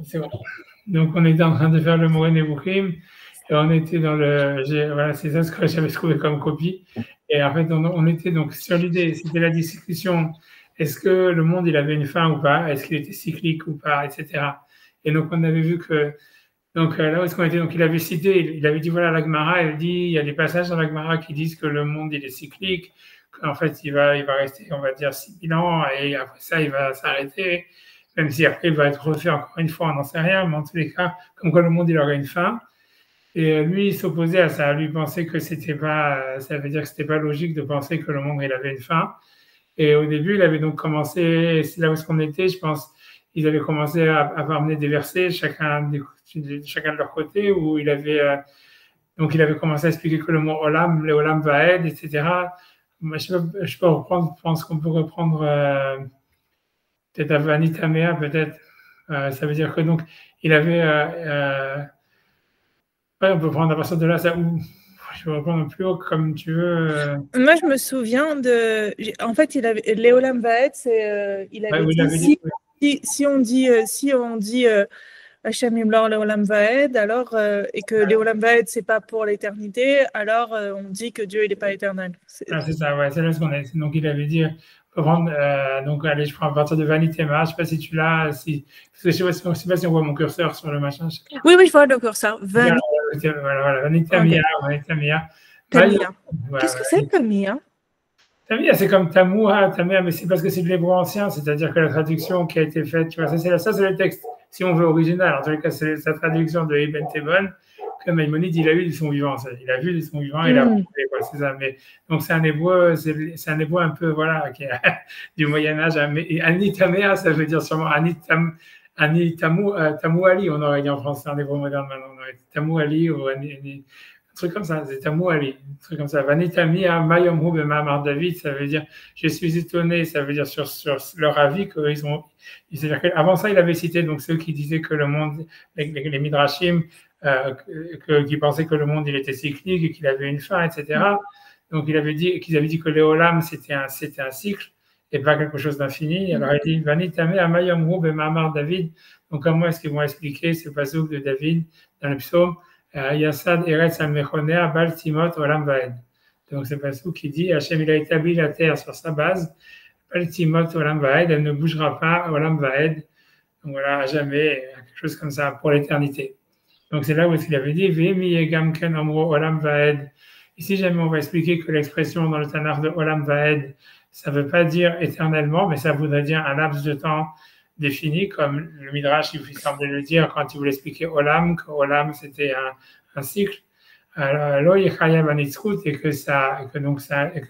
C'est bon. Donc, on était en train de faire le Moreh Nevuchim et on était dans voilà, c'est ça ce que j'avais trouvé comme copie. Et en fait, on était donc sur l'idée, c'était la discussion, est-ce que le monde, il avait une fin ou pas? Est-ce qu'il était cyclique ou pas, etc. Et donc, on avait vu que, donc là où est-ce qu'on était, donc il avait cité, il avait dit, voilà, la Gemara, elle dit, il y a des passages dans la Gemara qui disent que le monde, il est cyclique, qu'en fait, il va rester, on va dire, 6000 ans et après ça, il va s'arrêter. Même si après il va être refait encore une fois, on n'en sait rien, mais en tous les cas, comme quoi le monde il aurait une fin. Et lui, il s'opposait à ça. Lui pensait que c'était pas, ça veut dire que c'était pas logique de penser que le monde il avait une fin. Et au début, il avait donc commencé, c'est là où est-ce qu'on était, je pense, ils avaient commencé à ramener des versets, chacun de leur côté, où il avait, donc il avait commencé à expliquer que le mot olam, le olam vaed, etc. Moi, je peux reprendre, je pense qu'on peut reprendre peut-être Avanitamea, peut-être. Ça veut dire que donc, il avait. Ouais, on peut prendre à partir de là, ça, ou je vais reprendre plus haut comme tu veux. Moi, je me souviens de. En fait, Léolam Vaed, il Ouais, avait oui, il dit avait dit. si on dit Hachem Imlor Léolam Vaed, alors, et que Léolam Vaed, c'est pas pour l'éternité, alors on dit que Dieu, il n'est pas éternel. Ah, c'est ça, ouais, c'est là ce qu'on est. Donc, il avait dit. Faut prendre, donc, allez, je prends à partir de Vanitema. Je sais pas si tu l'as. Parce que je sais pas si on voit mon curseur sur le machin. Oui, je vois le curseur. Voilà, Vanitamia, Okay. Vanitamia. Tamia. Ouais, Qu'est-ce que c'est, Tamia? Tamia, c'est comme Tamoua, Tamia, mais c'est parce que c'est de l'hébreu ancien, c'est-à-dire que la traduction qui a été faite, tu vois, ça c'est le texte, si on veut original. En tous les cas, c'est sa traduction de Ibn Tebon, que Maïmonide, il a eu de son vivant. Il a vu de son vivant, il a retrouvé, quoi, c'est ça. Mais, donc c'est un hébreu un peu, voilà, qui est du Moyen-Âge. Ani Tamea, ça veut dire sûrement Ani Tamou Ali, on aurait dit en français, en hébreu moderne maintenant. On aurait dit Tamou Ali ou un truc comme ça, c'est Tamou Ali, un truc comme ça. Vanitami à Mayomhu Bemamar David, ça veut dire je suis étonné, ça veut dire sur leur avis qu'ils ont. C'est-à-dire qu'avant ça, il avait cité donc ceux qui disaient que le monde, les Midrashim, qui pensaient que le monde il était cyclique et qu'il avait une fin, etc. Donc il avait dit qu'ils avaient dit que l'Eolam c'était un cycle et pas quelque chose d'infini. Alors il dit Vanitami à Mayomhu Bemamar David. Donc comment est-ce qu'ils vont expliquer ce passage de David dans le psaume? Yassad Eretz al-Mechoner Bal Timot Olam Vaed. Donc c'est Passou qui dit Hachem il a établi la terre sur sa base, Bal Timot Olam Vaed, elle ne bougera pas Olam Vaed. Donc voilà, à jamais, quelque chose comme ça pour l'éternité. Donc c'est là où il avait dit Vemi Yegam Ken Omro Olam Vaed. Ici, jamais on va expliquer que l'expression dans le Tanakh de Olam Vaed, ça ne veut pas dire éternellement, mais ça voudrait dire un laps de temps défini, comme le Midrash il semblait le dire quand il voulait expliquer Olam, que Olam c'était un cycle. Alors, et que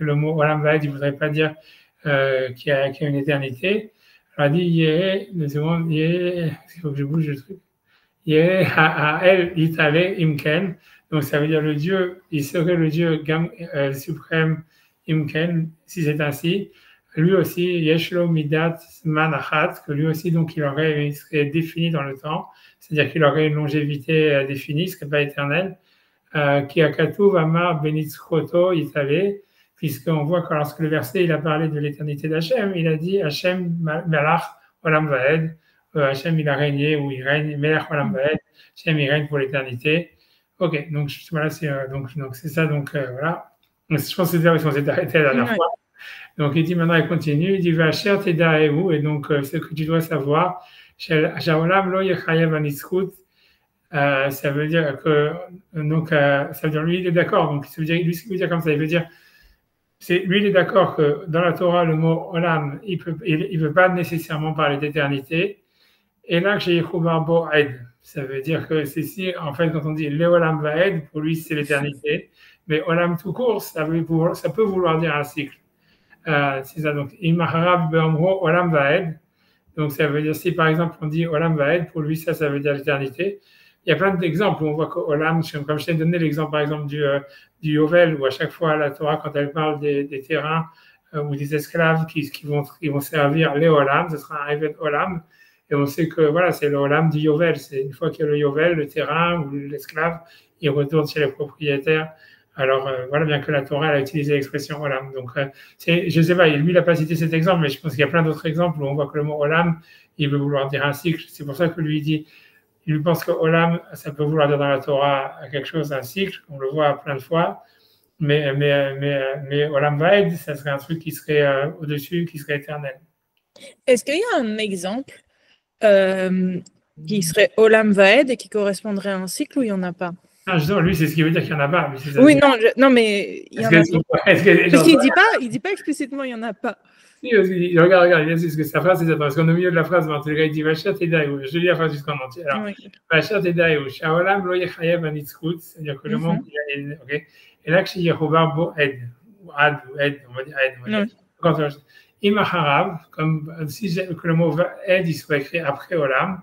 le mot Olam Vaed, il ne voudrait pas dire qu'il y a une éternité. Alors, il dit deux secondes, il faut que je bouge le truc. Ha'el Itale Imken. Donc, ça veut dire le Dieu, il serait le Dieu suprême Imken, si c'est ainsi. Lui aussi, Yeshlo Midat Manachat, que lui aussi, donc, il serait défini dans le temps, c'est-à-dire qu'il aurait une longévité définie, il ne serait pas éternel. Qui a Katuv Amar Benitzchoto Itale, puisqu'on voit que lorsque le verset, il a parlé de l'éternité d'Hachem, il a dit Hachem Melach Olam Vaed, Hachem il a régné, ou il règne, Melach Olam Vaed, Hachem il règne pour l'éternité. Ok, donc voilà, donc c'est ça, donc voilà. Donc, je pense que c'est là où on s'est arrêté la dernière fois. Donc il dit maintenant, il continue, il dit Vacher Tedaehu, et donc ce que tu dois savoir, Shaolam Lo Yechayev Anitzchut, ça veut dire que donc ça veut dire lui il est d'accord, donc ça veut dire lui ce qu'il veut dire comme ça, il veut dire lui il est d'accord que dans la Torah le mot olam il veut pas nécessairement parler d'éternité, et là chez Yehubar Bo Aed, ça veut dire que c'est si en fait quand on dit le olam va aid, pour lui c'est l'éternité, mais olam tout court ça peut vouloir dire un cycle. C'est ça, donc imaharav be'amro olam va aid, donc ça veut dire si par exemple on dit olam va aid, pour lui ça veut dire l'éternité. Il y a plein d'exemples où on voit que Olam, comme je t'ai donné l'exemple par exemple du Yovel, où à chaque fois la Torah, quand elle parle des terrains ou des esclaves qui vont servir les Olam, ce sera un Evet Olam. Et on sait que voilà, c'est le Olam du Yovel. C'est une fois qu'il y a le Yovel, le terrain ou l'esclave, il retourne chez les propriétaires Alors, voilà bien que la Torah elle a utilisé l'expression olam. Donc, je ne sais pas, lui, il n'a pas cité cet exemple, mais je pense qu'il y a plein d'autres exemples où on voit que le mot olam, il veut vouloir dire un cycle. C'est pour ça que lui dit, il lui pense que olam, ça peut vouloir dire dans la Torah quelque chose, un cycle, on le voit plein de fois. Mais olam vaed, ça serait un truc qui serait au-dessus, qui serait éternel. Est-ce qu'il y a un exemple qui serait olam vaed et qui correspondrait à un cycle ou il n'y en a pas? Non, justement, lui, c'est ce qui veut dire qu'il n'y en a pas. Oui, non, mais il y en a pas. Parce qu'il dit pas explicitement il n'y en a pas. Si, regarde, il dit ce que sa phrase, c'est ça. Parce qu'au milieu de la phrase, en tout cas, il dit Vachat et Daïou. Je lis la phrase jusqu'en entier. Alors, Vachat et Daïou. Shaolam lo yechayev anitzchut. C'est-à-dire que le monde, ok. Et là, chez Yehovar bo ed. Ou ad, ou ed, on va dire ed. Quand Imacharav, comme si que le mot ed, il soit écrit après olam,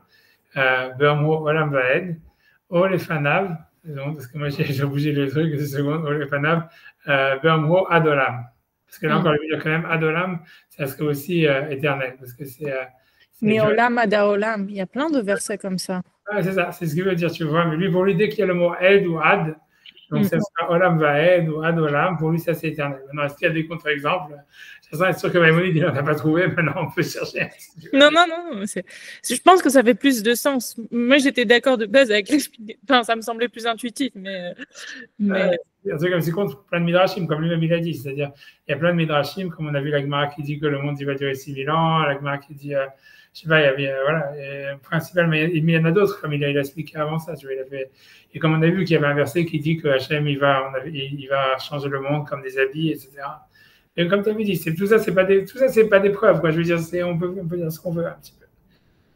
mot olam va ed. Olefanav, parce que moi, j'ai bougé le truc, c'est seconde, Olefanav, mot adolam. Parce que là, encore, il veut dire quand même adolam, ça serait aussi éternel. Parce que c'est. Mais olam, adaolam, il y a plein de versets comme ça. Ouais, c'est ça, c'est ce qu'il veut dire, tu vois. Mais lui, pour lui, dès qu'il y a le mot ed ou ad, donc ça sera olam va ed ou adolam, pour lui, ça c'est éternel. Maintenant, est-ce qu'il y a des contre-exemples? Je suis sûr que Maïmonide, il n'en a pas trouvé, maintenant on peut chercher. Non. Je pense que ça fait plus de sens. Moi, j'étais d'accord de base avec l'explication. Enfin, ça me semblait plus intuitif, mais... C'est comme c'est contre plein de midrashim, comme lui-même il a dit. C'est-à-dire, il y a plein de midrashim, comme on a vu la Gemara qui dit que le monde il va durer 6000 ans, la Gemara qui dit, je sais pas, il y avait, voilà, principalement, mais il y en a d'autres, comme il a expliqué avant ça. Tu vois, et comme on a vu qu'il y avait un verset qui dit que Hachem, il va changer le monde comme des habits, etc. Et comme tu avais dit, tout ça, c'est pas des preuves, quoi. Je veux dire, on peut dire ce qu'on veut un petit peu.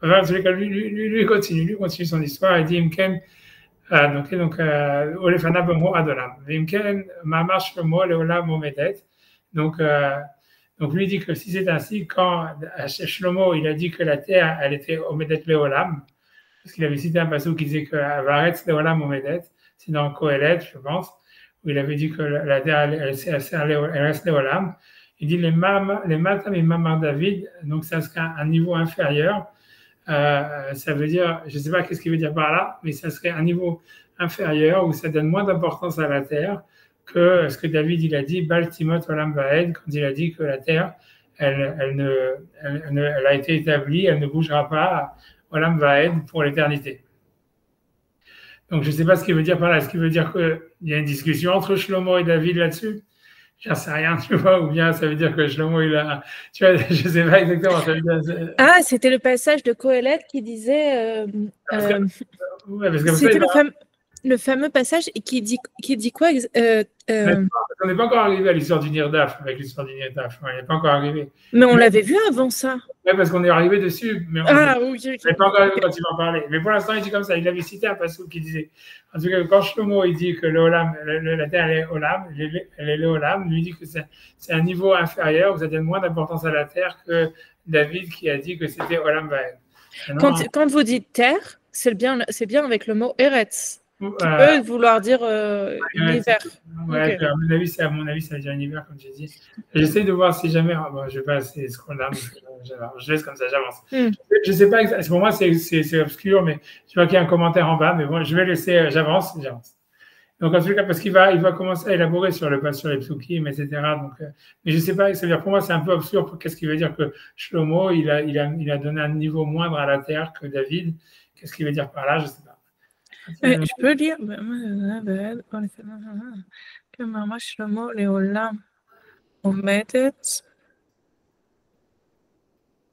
Enfin, lui continue son histoire et dit, Imken, donc, Olefana b'mo adolam. Imken, mamar shlomo leolam omedet. Donc, lui dit que si c'est ainsi, quand Shlomo, il a dit que la terre, elle était omedet leolam, parce qu'il avait cité un passage qui disait que varetz leolam omedet, c'est dans Kohelet, je pense, où il avait dit que la terre, elle reste leolam. Il dit les matam et mamar David, donc ça serait un niveau inférieur. Ça veut dire, je ne sais pas qu'est-ce qu'il veut dire par là, mais ça serait un niveau inférieur où ça donne moins d'importance à la terre que ce que David il a dit, Baltimot Olam Vaed, quand il a dit que la terre, elle a été établie, elle ne bougera pas, Olam Vaed pour l'éternité. Donc je ne sais pas ce qu'il veut dire par là. Est-ce qu'il veut dire qu'il y a une discussion entre Shlomo et David là-dessus? J'en sais rien, tu vois, ou bien ça veut dire que Shlomo, il a. Tu vois, je ne sais pas exactement. Ça veut dire... Ah, c'était le passage de Kohelet qui disait. C'était le fameux passage qui dit quoi On n'est pas encore arrivé à l'histoire du Nirdaf, avec l'histoire du Nirdaf. On n'est pas encore arrivé. Mais on l'avait vu avant ça. Oui, parce qu'on est arrivé dessus. Mais on n'est pas encore arrivé quand il va en parler. Mais pour l'instant, il dit comme ça. Il avait cité un passage qui disait, en tout cas, quand Shlomo il dit que la terre elle est Olam, elle est le Olam, lui dit que c'est un niveau inférieur, où ça donne moins d'importance à la terre que David qui a dit que c'était Olam Vaed. Quand vous dites terre, c'est bien avec le mot Eretz. Qui peut vouloir dire univers. Ouais, okay. À mon avis, ça veut dire univers, comme j'ai dit. J'essaie de voir si jamais. Je vais pas assez scroll down, je laisse comme ça, j'avance. Je sais pas exactement. Pour moi, c'est obscur, mais je vois qu'il y a un commentaire en bas, mais bon, je vais laisser. J'avance. Donc, en tout cas, parce qu'il va commencer à élaborer sur les psukim, etc. Donc, mais je sais pas, c'est-à-dire pour moi, c'est un peu obscur. Qu'est-ce qui veut dire que Shlomo, il a donné un niveau moindre à la terre que David? Qu'est-ce qu'il veut dire par là? Je sais pas. Je peux lire que Mama Shlomo Leolam Omedet.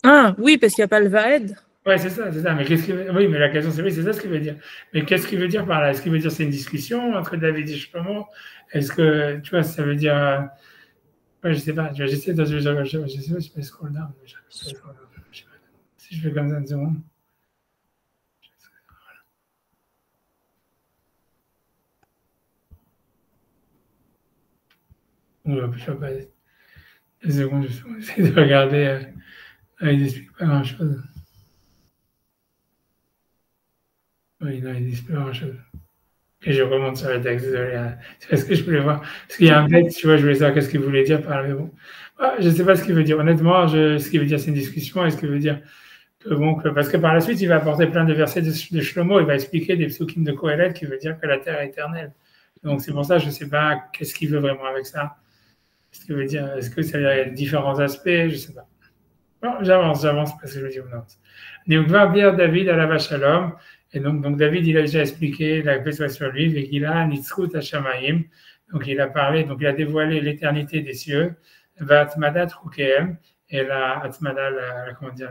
Ah oui, parce qu'il n'y a pas le Vaed. Ouais, c'est ça. Mais oui, mais la question c'est ça ce qu'il veut dire. Mais qu'est-ce qu'il veut dire par là? Est-ce qu'il veut dire c'est une discussion entre David et Shlomo? Est-ce que tu vois, ça veut dire je sais pas. J'essaie de je sais pas si je peux scroll down. Si je fais comme ça une seconde. Je ne sais pas. Une seconde, j'essaie de regarder. Il n'explique pas grand-chose. Oui, non, il n'explique pas grand-chose. Et je remonte sur le texte, désolé. C'est parce que je voulais voir. Parce qu'il y a un texte, tu vois, je voulais savoir qu'est-ce qu'il voulait dire par là. Mais bon, je ne sais pas ce qu'il veut dire. Honnêtement, ce qu'il veut dire, c'est une discussion. Est-ce qu'il veut dire que parce que par la suite, il va apporter plein de versets de Shlomo. Il va expliquer des psukim de Kohelet qui veut dire que la terre est éternelle. Donc, c'est pour ça, je ne sais pas qu'est-ce qu'il veut vraiment avec ça. Est-ce que veut dire, est-ce que ça veut dire différents aspects? Je ne sais pas. Bon, j'avance parce que je dis donc, va dire David à la vache à l'homme. Et donc, David, il a déjà expliqué la paix soit sur lui, et qu'il a Nitzrut Hashamaim. Donc, il a parlé, donc il a dévoilé l'éternité des cieux, va Atmadat Rukehem, et la Atmada, comment dire,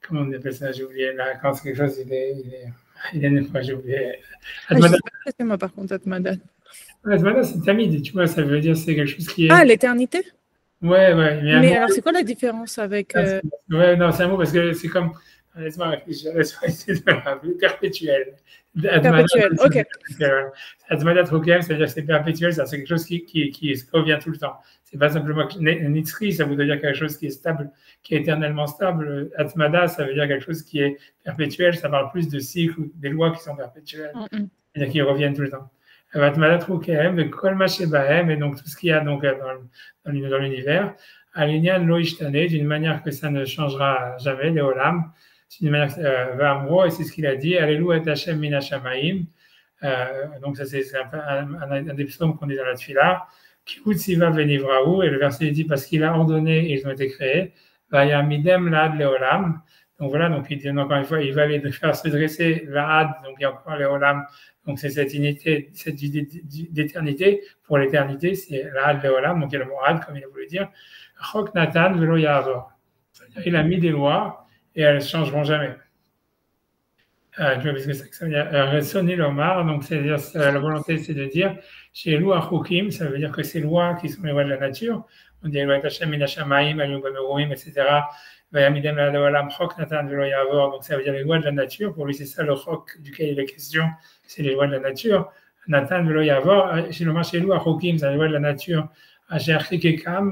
comment on appelle ça, j'ai oublié, quand c'est quelque chose, il est neuf, j'ai oublié. Je sais pas ce que c'est, moi, par contre, Atmada. Atmada, c'est tamid, tu vois, ça veut dire c'est quelque chose qui est. Ah, l'éternité? Ouais. Mais alors, c'est quoi la différence avec. Ouais, non, c'est un mot parce que c'est comme. Laisse-moi réfléchir, laisse-moi essayer de me rappeler. Perpétuel. Perpétuel, ok. Atmadat Rokem, c'est-à-dire que c'est perpétuel, c'est quelque chose qui revient tout le temps. C'est pas simplement. Nitzri, ça voudrait dire quelque chose qui est stable, qui est éternellement stable. Atmada, ça veut dire quelque chose qui est perpétuel, ça parle plus de cycles, des lois qui sont perpétuelles, c'est-à-dire qui reviennent tout le temps. Atmadat Rokem, Kol Mashebahem, et donc tout ce qu'il y a donc, dans l'univers. Alignan lo ishtane, d'une manière que ça ne changera jamais, les olam, c'est une manière va'amro, et c'est ce qu'il a dit, Alléluia et Hashem min hashamaim. Donc ça c'est un des psaumes qu'on dit dans la Tfila. Kikut siva venivraou, et le verset dit parce qu'il a ordonné et ils ont été créés. Vayamidem lad le olam. Donc voilà, donc il dit encore une fois, il va les faire se dresser la'ad, donc il y a encore les olam. Donc c'est cette unité, cette d'éternité pour l'éternité, c'est la'ad le olam, donc il y a le mot ad comme il a voulu dire. Chok Natan velo ya'avor. C'est-à-dire il a mis des lois et elles ne changeront jamais. Tu vois, parce que ça veut dire Retsoni Lomar, donc c'est-à-dire la volonté, c'est de dire chez Lou Achukim, ça veut dire que ces lois qui sont les lois de la nature, on dit les lois d'Hachem, Minashamaim, Ayum Bamerouim, etc. Vayamidem La'adolam, Chok Natan velo ya'avor, donc ça veut dire les lois de la nature. Pour lui, c'est ça le Chok duquel il est question, c'est les lois de la nature. Natan velo ya'avor, chez Lomar, chez Lou Achukim, c'est les lois de la nature. Hachem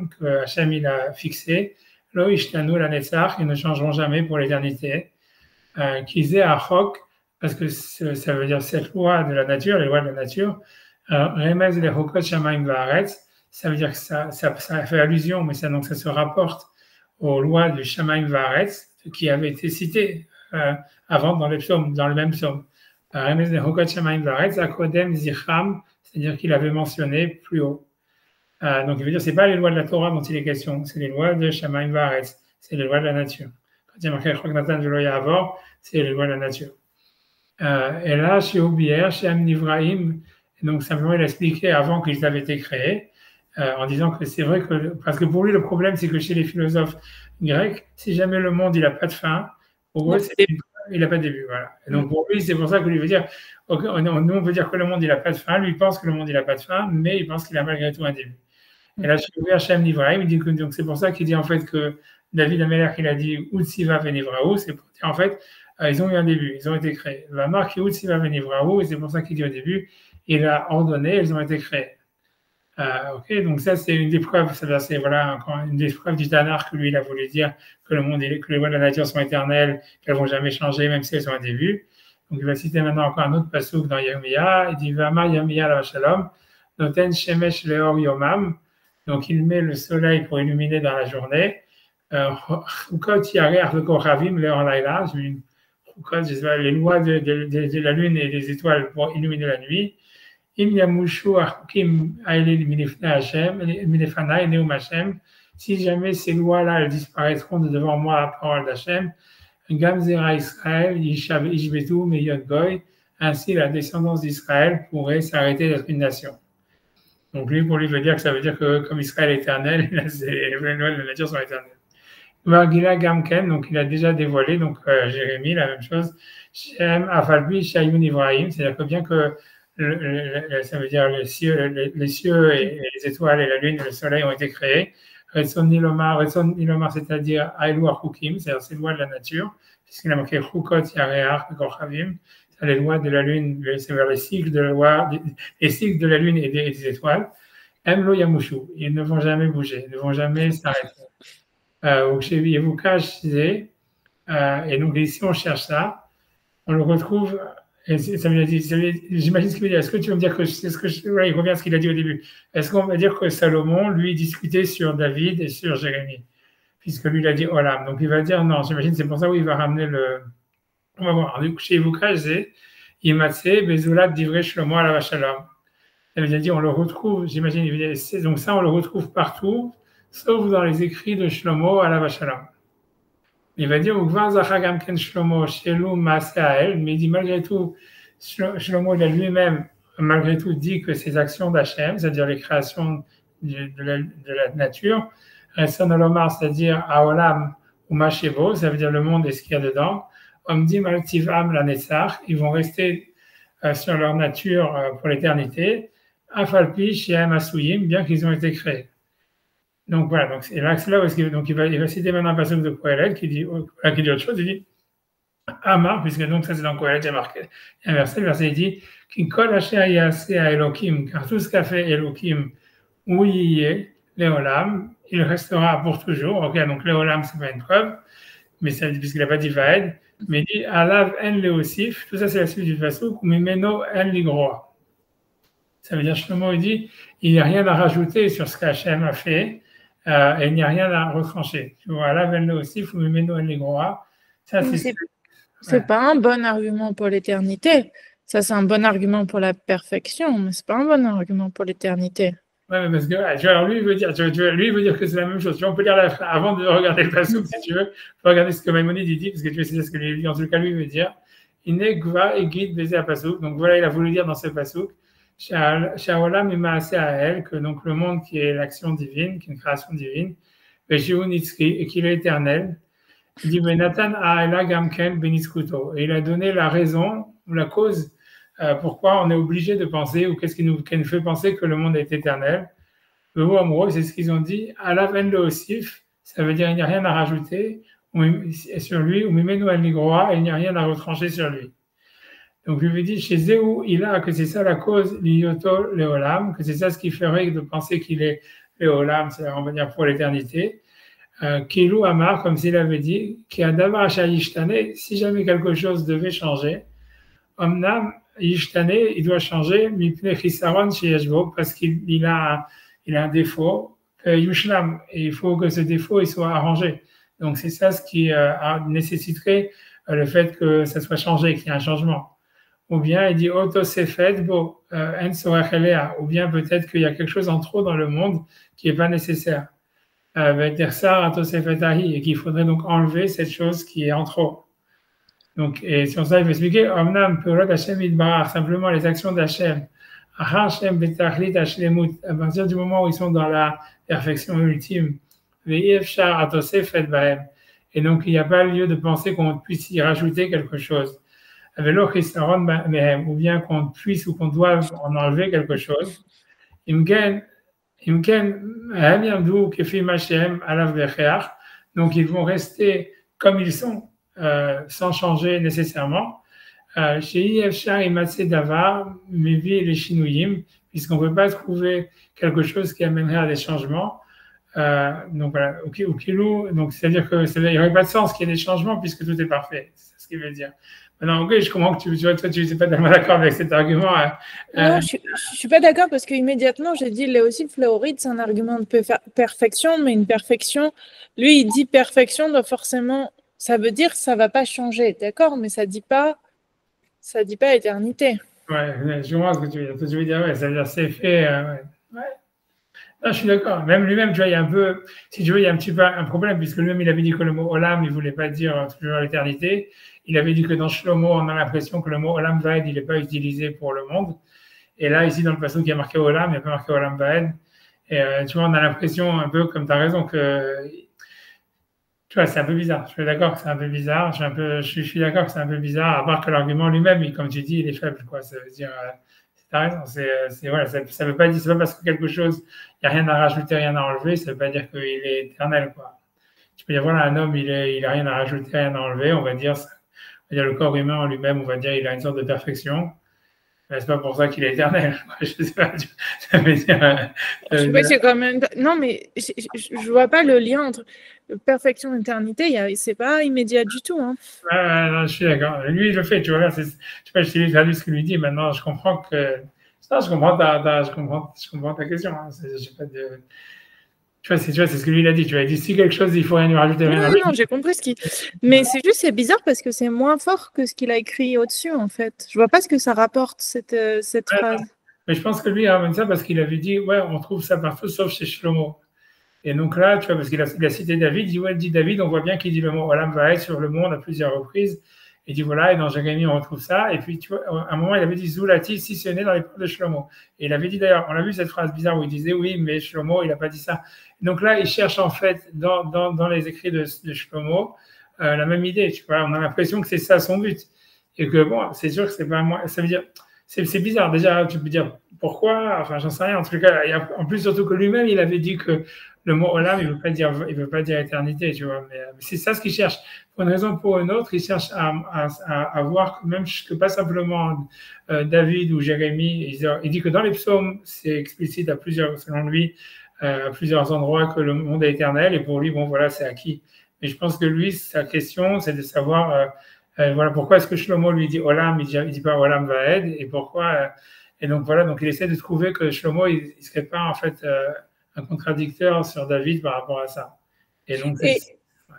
que Hachem il a fixé, Lo Ishtanu la Netzach, ils ne changeront jamais pour l'éternité. Kizé Achok, parce que ça veut dire cette loi de la nature, les lois de la nature, Remez le Hokot Shamaim Vaaretz, ça veut dire que ça fait allusion, mais ça, donc ça se rapporte aux lois du Shamaim Vaaretz, qui avaient été citées avant dans le même psaume. Remez le Hokot Shamaim Vaaretz, Akodem Zichram, c'est-à-dire qu'il avait mentionné plus haut. Donc, il veut dire, c'est pas les lois de la Torah dont il est question, c'est les lois de Shamaim Vaaretz, c'est les lois de la nature. Quand il y a marqué Chok Natan velo ya'avor, c'est les lois de la nature. Et là, chez Oubier, chez Amnivraim, donc simplement il a expliqué avant qu'ils avaient été créés, en disant que c'est vrai que, parce que pour lui, le problème, c'est que chez les philosophes grecs, si jamais le monde, il n'a pas de fin, pour eux, il n'a pas de début. Voilà. Et donc, pour lui, c'est pour ça que lui veut dire, okay, nous, on veut dire que le monde, il n'a pas de fin, lui, il pense que le monde, il n'a pas de fin, mais il pense qu'il a malgré tout un début. Et là, chez Oubier, chez Amnivraim, il dit que, donc, c'est pour ça qu'il dit, en fait, que David Ameler, il a dit, Utsiva venivraou, c'est pour dire, en fait, ils ont eu un début, ils ont été créés. La marque Utsiva venivraou, et c'est pour ça qu'il dit au début, il a ordonné, ils ont été créés. Ok, donc ça c'est une des preuves, c'est voilà encore une des preuves du Tanar que lui il a voulu dire que le monde, que les lois de la nature sont éternelles, qu'elles vont jamais changer même si elles ont un début. Donc il va citer maintenant encore un autre pasuk dans Yirmiyah, il dit Vama Yirmiyah la Shalom, Noten Shemesh Leor Yomam, donc il met le soleil pour illuminer dans la journée. Chukot Yareach le Kochavim Leor Laila, les lois de la lune et des étoiles pour illuminer la nuit. Si jamais ces lois-là elles disparaîtront de devant moi la parole d'Hachem, ainsi la descendance d'Israël pourrait s'arrêter d'être une nation. Donc lui, pour lui, veut dire que ça veut dire que comme Israël est éternel, les lois de la nature sont éternelles. Margila Gamken, donc il a déjà dévoilé, donc Jérémie, la même chose. Shem Afalbi Shayun Ibrahim, c'est-à-dire que bien que ça veut dire les cieux et les étoiles et la lune et le soleil ont été créés. Retson Nilomar, c'est-à-dire Aïlou Achukim, c'est-à-dire ces lois de la nature, puisqu'il a marqué Chukot Yareach Kochavim, c'est les lois de la lune, c'est vers les cycles de la lune et des étoiles. Emlo Yamushu, ils ne vont jamais bouger, ils ne vont jamais s'arrêter. Et donc ici on cherche ça, on le retrouve. Et ça veut dire, j'imagine ce qu'il veut dire. Est-ce que tu veux me dire que c'est ce que il revient à ce qu'il a dit au début. Est-ce qu'on va dire que Salomon, lui, discutait sur David et sur Jérémie, puisque lui, il a dit Olam. Donc il va dire non, j'imagine, c'est pour ça où il va ramener le. On va voir. Chez Evouka, c'est Imatse, Bezulat, Divrei Shlomo, Alav Shalom. Ça veut dire, on le retrouve, j'imagine, donc ça, on le retrouve partout, sauf dans les écrits de Shlomo à la Vachalom. Il va dire, Shlomo, mais il dit malgré tout, Shlomo lui-même, malgré tout, dit que ces actions d'Hachem, c'est-à-dire les créations de la nature, Resson c'est-à-dire Aolam ou Mashevo, ça veut dire le monde et ce qu'il y a dedans, Omdim Altivam la Netzach, ils vont rester sur leur nature pour l'éternité, Afalpi Shem Asuyim, bien qu'ils ont été créés. Donc voilà, donc c'est là où donc il va citer maintenant un passage de Kohelet qui dit autre chose, il dit Amar, puisque donc ça c'est dans Kohelet, il y a marqué, il y a un verset, il dit Kikol Asher Yaseh à Elohim, car tout ce qu'a fait Elohim, où il est, Léolam, il restera pour toujours. Ok, donc Léolam, c'est pas une preuve, mais ça, puisqu'il n'a pas dit Vaed, mais il dit Alav en Leosif, tout ça c'est la suite du Pasuk, Mimeno en Ligroa. Ça veut dire, Shlomo, il dit, il n'y a rien à rajouter sur ce qu'Hachem a fait, et il n'y a rien à retrancher. Tu vois, Alav en Leosif, Mimeno en Ligroa. Ça, c'est pas un bon argument pour l'éternité. Ça, c'est un bon argument pour la perfection, mais c'est pas un bon argument pour l'éternité. Ouais, parce que alors lui, il veut dire, lui, il veut dire que c'est la même chose. Tu vois, on peut lire avant de regarder le passouk, si tu veux, faut regarder ce que Maïmonide dit, parce que tu veux, c'est ce que lui, en tout cas, lui veut dire. Inegva et guide baiser à passouk. Donc voilà, il a voulu dire dans ce passouk, Shaolam et Maaseh Ael, que donc le monde qui est l'action divine, qui est une création divine, et qu'il est éternel. Il dit, Nathan Aela Gamken Benitzkuto. Et il a donné la raison ou la cause pourquoi on est obligé de penser, ou qu'est-ce qui nous fait penser que le monde est éternel. Le mot amoureux, c'est ce qu'ils ont dit, à la veine le osif, ça veut dire il n'y a rien à rajouter sur lui, ou mimenu al nigroa, et il n'y a rien à retrancher sur lui. Donc je lui ai dit, chez Zéou, il a que c'est ça la cause, l'ioto leolam, que c'est ça ce qui ferait de penser qu'il est leolam, c'est on va dire pour l'éternité. Kilou Amar, comme s'il avait dit, qui a d'abord si jamais quelque chose devait changer, Omnam, Yishtane, il doit changer, parce qu'il a un défaut, Yushlam, et il faut que ce défaut il soit arrangé. Donc c'est ça ce qui nécessiterait le fait que ça soit changé, qu'il y ait un changement. Ou bien il dit Oto Sefet, ou bien peut-être qu'il y a quelque chose en trop dans le monde qui n'est pas nécessaire. Et qu'il faudrait donc enlever cette chose qui est en trop. Donc, et sur ça, il va expliquer, simplement les actions d'Hachem. À partir du moment où ils sont dans la perfection ultime, et donc il n'y a pas lieu de penser qu'on puisse y rajouter quelque chose. Ou bien qu'on puisse ou qu'on doive en enlever quelque chose. Donc ils vont rester comme ils sont. Sans changer nécessairement. Chez Yefchar et Davar, Mevi et les Shinuyim, puisqu'on ne peut pas trouver quelque chose qui amènerait à des changements. Donc voilà, donc c'est-à-dire qu'il n'y aurait pas de sens qu'il y ait des changements puisque tout est parfait. C'est ce qu'il veut dire. Maintenant, ok, je comprends que tu n'es pas tellement d'accord avec cet argument. Non, je ne suis pas d'accord parce qu'immédiatement, j'ai dit Léosif Fléoride, c'est un argument de perfection, mais une perfection, lui, il dit perfection doit forcément. Ça veut dire que ça ne va pas changer, d'accord, mais ça ne dit pas éternité. Ouais, je vois ce que tu veux dire. Tu veux dire, ouais, ça veut dire c'est fait. Ouais. Non, je suis d'accord. Même lui-même, tu vois, il y a un peu, si tu veux, il y a un petit peu un problème, puisque lui-même, il avait dit que le mot Olam, il ne voulait pas dire toujours l'éternité. Il avait dit que dans Shlomo, on a l'impression que le mot Olam Vaed, il n'est pas utilisé pour le monde. Et là, ici, dans le passage, il y a marqué Olam, il n'y a pas marqué Olam Vaed. Et tu vois, on a l'impression, un peu comme tu as raison, que. Tu vois, c'est un peu bizarre. Je suis d'accord que c'est un peu bizarre. Je suis d'accord que c'est un peu bizarre, à part que l'argument lui-même, comme tu dis, il est faible, quoi. Ça veut dire, t'as raison. Voilà, ça veut pas dire, c'est pas parce que quelque chose, il n'y a rien à rajouter, rien à enlever, ça veut pas dire qu'il est éternel, quoi. Tu peux dire, voilà, un homme, il a rien à rajouter, rien à enlever. On va dire le corps humain en lui-même, on va dire, il a une sorte de perfection. Mais c'est pas pour ça qu'il est éternel. Je sais pas. Ça veut dire. Je sais pas, c'est quand même. Non, mais je vois pas le lien entre perfection et éternité. C'est pas immédiat du tout. Hein. Non, je suis d'accord. Lui, il le fait. Tu vois, je t'ai traduit ce qu'il lui dit. Maintenant, je comprends que. Non, je comprends ta question. Hein. Pas de. Tu vois, c'est ce que lui il a dit. Tu vois, il dit si quelque chose, il faut rien lui rajouter. Non, j'ai compris ce qu'il. Mais c'est bizarre parce que c'est moins fort que ce qu'il a écrit au-dessus, en fait. Je vois pas ce que ça rapporte cette phrase. Mais je pense que lui, il ramène ça parce qu'il avait dit, ouais, on trouve ça partout sauf chez Shlomo. Et donc là, tu vois, parce qu'il a cité David, il dit, ouais, il dit David, on voit bien qu'il dit le mot Olam Vaed sur le monde à plusieurs reprises. Il dit, voilà, et dans Jérémie, on retrouve ça. Et puis, tu vois, à un moment, il avait dit Zoulati, si ce n'est dans les paroles de Shlomo. Et il avait dit d'ailleurs, on a vu cette phrase bizarre où il disait, oui, mais Shlomo, il n'a pas dit ça. Donc là, il cherche en fait, dans les écrits de Shlomo, la même idée, tu vois. On a l'impression que c'est ça son but. Et que, bon, c'est sûr que c'est pas moi. Ça veut dire, c'est bizarre. Déjà, tu peux dire pourquoi, enfin, j'en sais rien. En tout cas, en plus, surtout que lui-même, il avait dit que le mot Olam, il veut pas dire éternité, tu vois. Mais c'est ça ce qu'il cherche. Pour une raison ou pour une autre, il cherche à voir que même que pas simplement David ou Jérémie, il dit que dans les psaumes, c'est explicite à plusieurs, selon lui, à plusieurs endroits que le monde est éternel. Et pour lui, bon, voilà, c'est acquis. Mais je pense que lui, sa question, c'est de savoir, voilà, pourquoi est-ce que Shlomo lui dit Olam, il dit pas Olam Vaed, et pourquoi. Et donc voilà, donc il essaie de trouver que Shlomo, il serait pas en fait un contradicteur sur David par rapport à ça. Et donc,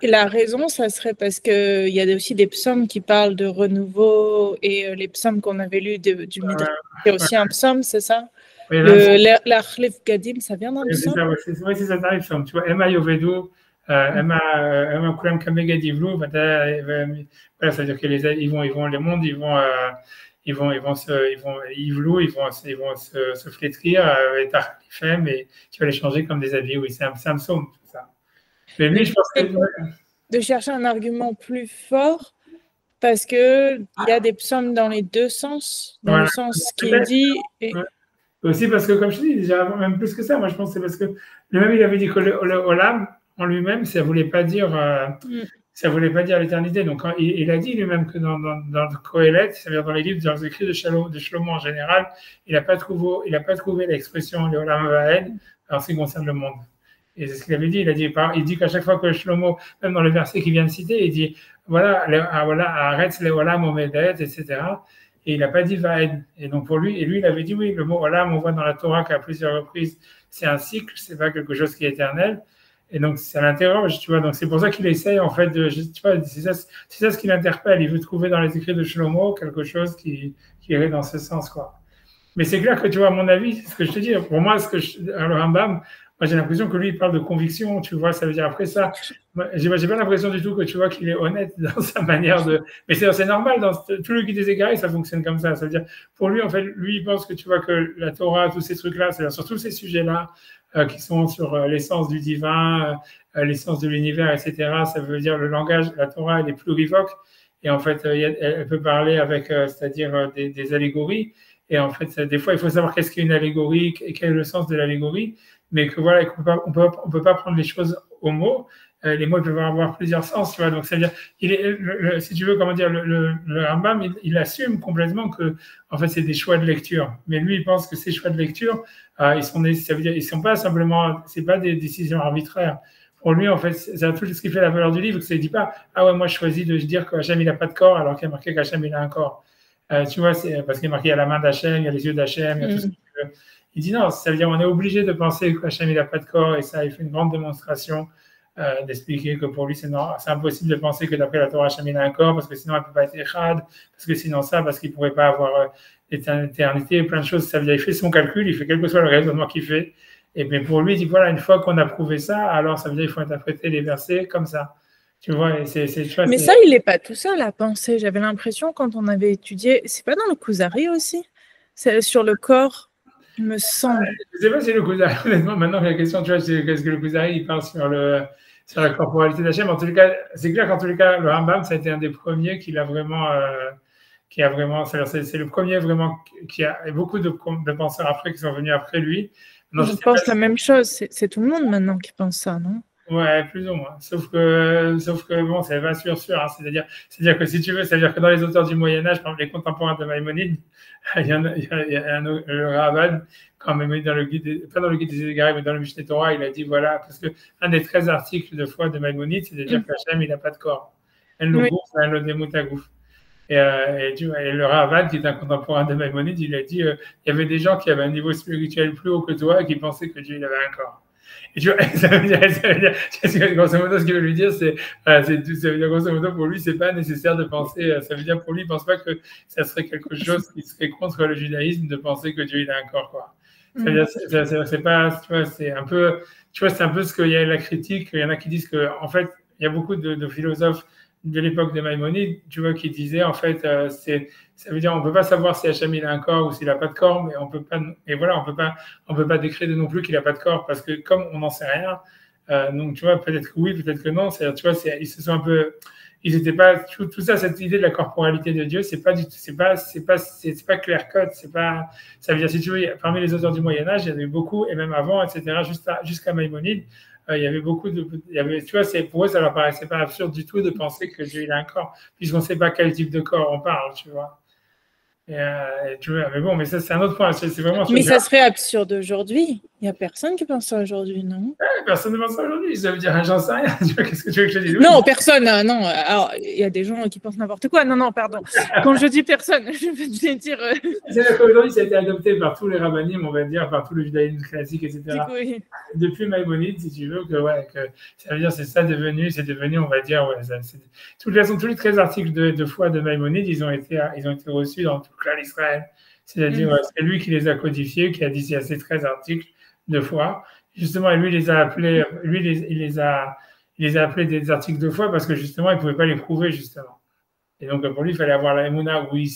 et la raison, ça serait parce qu'il y a aussi des psaumes qui parlent de renouveau et les psaumes qu'on avait lus du Midrash. Il y a aussi un psaume, c'est ça? Oui, L'Achlef Gadim, ça vient d'un psaume? Oui, c'est ça, t'arrive, psaume. Tu vois, Emma Yovedu, Emma Kulam Kamega Divlu, voilà, ça veut dire que ils vont, les mondes, ils vont se flétrir, et tu vas les changer comme des habits. Oui, c'est un psaume, tout ça. Mais lui, je pense que. De chercher un argument plus fort, parce qu'il y a des psaumes dans les deux sens, dans le sens qu'il dit. Aussi parce que, comme je dis, déjà, même plus que ça, moi je pense que c'est parce que lui-même, il avait dit que le Olam, en lui-même, ça ne voulait pas dire. Ça voulait pas dire l'éternité. Donc, il a dit lui-même que dans le Kohelet, c'est-à-dire dans les livres, dans les écrits de Shlomo en général, il n'a pas trouvé l'expression le Olam Vaed en ce qui concerne le monde. Et c'est ce qu'il avait dit. Il dit qu'à chaque fois que Shlomo, même dans le verset qu'il vient de citer, il dit voilà, arrête le Olam Omedet, etc. Et il n'a pas dit Vaed. Et donc pour lui, il avait dit oui, le mot Olam, on voit dans la Torah qu'à plusieurs reprises, c'est un cycle, c'est pas quelque chose qui est éternel. Et donc, ça l'interroge, tu vois. Donc, c'est pour ça qu'il essaye, en fait, tu vois, c'est ça ce qui l'interpelle. Il veut trouver dans les écrits de Shlomo quelque chose qui irait dans ce sens, quoi. Mais c'est clair que, tu vois, à mon avis, c'est ce que je te dis, pour moi, le Rambam, moi, j'ai l'impression que lui, il parle de conviction, tu vois. Ça veut dire, après ça, j'ai pas l'impression du tout que, tu vois, qu'il est honnête dans sa manière de. Mais c'est normal, dans tout le guide des égarés, ça fonctionne comme ça. Ça veut dire, pour lui, en fait, lui, il pense que, tu vois, que la Torah, tous ces trucs-là, c'est-à-dire sur tous ces sujets-là, qui sont sur l'essence du divin, l'essence de l'univers, etc. Ça veut dire le langage, la Torah, elle est plurivoque. Et en fait, elle peut parler avec, c'est-à-dire des allégories. Et en fait, des fois, il faut savoir qu'est-ce qu'est une allégorie et quel est le sens de l'allégorie. Mais que voilà, on peut pas prendre les choses au mot. Les mots peuvent avoir plusieurs sens, tu vois. Donc, c'est-à-dire, si tu veux, comment dire, le Rambam, il assume complètement que, en fait, c'est des choix de lecture. Mais lui, il pense que ces choix de lecture, ça veut dire, ils sont pas simplement, c'est pas des décisions arbitraires. Pour lui, en fait, c'est tout ce qui fait la valeur du livre. Il ne dit pas, ah ouais, moi, je choisis de dire qu'Hachem, il n'a pas de corps, alors qu'il y a marqué qu'Hachem, il a un corps. Tu vois, c'est parce qu'il est marqué, il y a la main d'Hachem, il y a les yeux d'Hachem, il y a tout ce que tu veux. Il dit non, ça veut dire on est obligé de penser qu'Hachem, il n'a pas de corps, et ça, il fait une grande démonstration d'expliquer que pour lui, c'est impossible de penser que d'après la Torah, Hachem, il a un corps, parce que sinon, elle ne peut pas être Echad, parce que sinon parce qu'il ne pourrait pas avoir l'éternité, plein de choses. Ça veut dire, il fait son calcul, il fait quel que soit le raisonnement qu'il fait. Mais pour lui, il dit voilà, une fois qu'on a prouvé ça, alors ça veut dire qu'il faut interpréter les versets comme ça. Tu vois, mais ça, il n'est pas tout seul à penser. J'avais l'impression, quand on avait étudié, c'est pas dans le Kuzari aussi? C'est sur le corps, il me semble. Je ne sais pas si le Kuzari, honnêtement, maintenant la question, tu vois, c'est qu'est-ce que le Kuzari, il parle sur la corporalité d'Hachem. En tout cas, c'est clair qu'en tous les cas, le Rambam, ça a été un des premiers qui a vraiment, c'est le premier vraiment qui a beaucoup de penseurs après qui sont venus après lui. Non, je pense la même chose. C'est tout le monde maintenant qui pense ça, non? Ouais, plus ou moins. Sauf que bon, c'est pas sûr. Hein. C'est-à-dire que si tu veux, c'est-à-dire que dans les auteurs du Moyen Âge, par exemple les contemporains de Maïmonide, il y a le Ravad, quand même pas dans le guide des égarés, mais dans le Mishneh Torah, il a dit voilà, parce que un des 13 articles de foi de Maïmonide, c'est de dire qu'Hachem, il n'a pas de corps. Elle le gouffe, elle le démoute à gouffre. Et le Ravad, qui est un contemporain de Maïmonide, il a dit il y avait des gens qui avaient un niveau spirituel plus haut que toi et qui pensaient que Dieu il avait un corps. Et tu vois, grosso modo, ce qu'il veut lui dire, ça veut dire, grosso modo, pour lui, c'est pas nécessaire de penser, ça veut dire, pour lui, il pense pas que ça serait quelque chose qui serait contre le judaïsme de penser que Dieu, il a un corps, quoi. Ça veut dire, c'est pas, tu vois, c'est un peu, tu vois, c'est un peu ce qu'il y a la critique, il y en a qui disent que, en fait, il y a beaucoup de philosophes de l'époque de Maïmonide, tu vois, qui disaient, en fait, ça veut dire, on peut pas savoir si Hachem, il a un corps ou s'il a pas de corps, mais on peut pas, et voilà, on peut pas décréter non plus qu'il a pas de corps, parce que comme on n'en sait rien, donc, tu vois, peut-être que oui, peut-être que non, c'est-à-dire, tu vois, ils se sont un peu, ils étaient pas, tout ça, cette idée de la corporalité de Dieu, c'est pas pas clair-cut, c'est pas, ça veut dire, si tu veux, parmi les auteurs du Moyen-Âge, il y en a eu beaucoup, et même avant, etc., jusqu'à Maïmonide, il y avait beaucoup de, tu vois, pour eux, ça leur paraissait pas absurde du tout de penser que Dieu, il a un corps, puisqu'on sait pas quel type de corps on parle, tu vois. Et tu vois, mais bon, mais ça, c'est un autre point, c'est vraiment. Mais ça serait absurde aujourd'hui. Il n'y a personne qui pense ça aujourd'hui, non? Personne ne pense ça aujourd'hui. Ça veut dire, j'en sais rien. Qu'est-ce que tu veux que je te dise? Non, personne. Non. Alors, il y a des gens qui pensent n'importe quoi. Non, pardon. Quand je dis personne, je veux dire. C'est-à-dire qu'aujourd'hui, ça a été adopté par tous les rabbinim, on va dire, par tout le judaïsme classique, etc. Oui. Depuis Maïmonide, si tu veux, que ça veut dire, c'est devenu, on va dire, de toute façon, tous les 13 articles de foi de Maïmonide, ils ont été reçus dans tout le clan d'Israël. C'est-à-dire, c'est lui qui les a codifiés, qui a dit, il y a ces 13 articles de foi. Justement, et lui, il les a appelés, il les a appelés des articles de foi parce que justement, il ne pouvait pas les prouver, justement. Et donc, pour lui, il fallait avoir la Emouna, oui.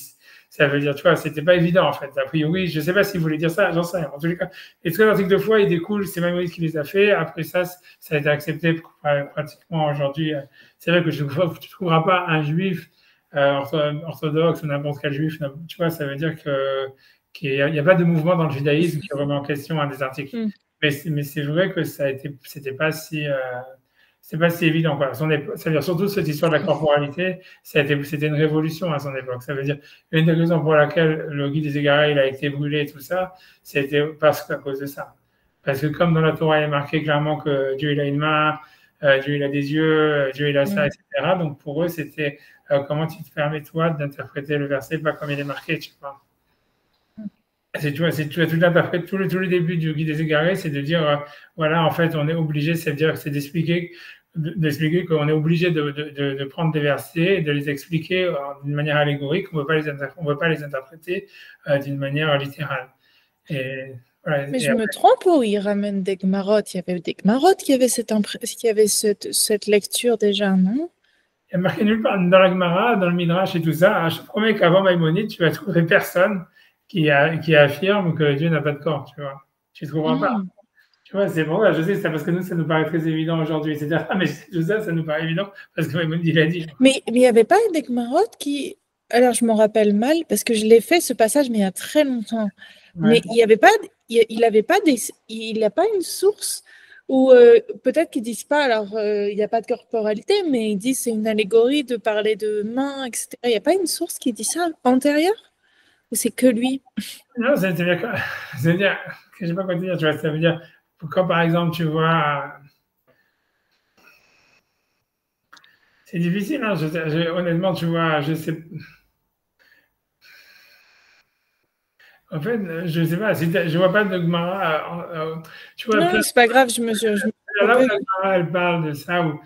Ça veut dire, tu vois, c'était pas évident, en fait. A priori, je ne sais pas s'il voulait dire ça, j'en sais rien. En tous les cas, les 13 articles de foi, ils découlent, c'est Maïmonide qui les a fait. Après ça a été accepté pratiquement aujourd'hui. C'est vrai que tu ne trouveras pas un juif orthodoxe ou n'importe quel juif, tu vois, ça veut dire qu'il n'y a pas de mouvement dans le judaïsme qui remet en question un des articles. Mais c'est vrai que c'était pas si évident, quoi. Ça veut dire surtout cette histoire de la corporalité, c'était une révolution à son époque. Ça veut dire une des raisons pour laquelle le guide des égarés il a été brûlé et tout ça, c'était à cause de ça. Parce que comme dans la Torah il est marqué clairement que Dieu il a une main, Dieu il a des yeux, Dieu il a ça, etc. Donc pour eux c'était comment tu te permets toi d'interpréter le verset pas comme il est marqué, tu vois. Tu as tout interprété, tout le début du guide des égarés, c'est de dire, voilà, en fait, on est obligé, c'est d'expliquer qu'on est obligé de prendre des versets et de les expliquer d'une manière allégorique, on ne peut pas les interpréter d'une manière littérale. Et, voilà, mais je me trompe ou il ramène des Gmarot? Il y avait des Gmarot qui avaient cette lecture déjà, non? Il y a marqué nulle part dans la Gemara, dans le Midrash et tout ça. Je te promets qu'avant Maïmonide, tu vas trouver personne qui affirme que Dieu n'a pas de corps, tu vois. Tu ne trouveras pas. Tu vois, c'est bon, je sais, c'est parce que nous, ça nous paraît très évident aujourd'hui, etc. Mais tout ça, ça nous paraît évident parce que Maïmonide, il a dit. Mais il n'y avait pas des Gmarot qui... Alors, je m'en rappelle mal parce que je l'ai fait, ce passage, mais il y a très longtemps. Ouais. Mais il n'a pas une source où peut-être qu'ils disent pas, alors il n'y a pas de corporalité, mais ils disent c'est une allégorie de parler de mains, etc. Il n'y a pas une source qui dit ça antérieure? Ou c'est que lui? Non, c'est-à-dire que je ne sais pas quoi te dire, tu vois, ça veut dire, quand par exemple tu vois, c'est difficile, hein, honnêtement, tu vois, je sais. En fait, je ne sais pas, je vois pas de Gemara, tu vois. Non, c'est pas grave, je me Là où la Gemara, elle parle de ça, où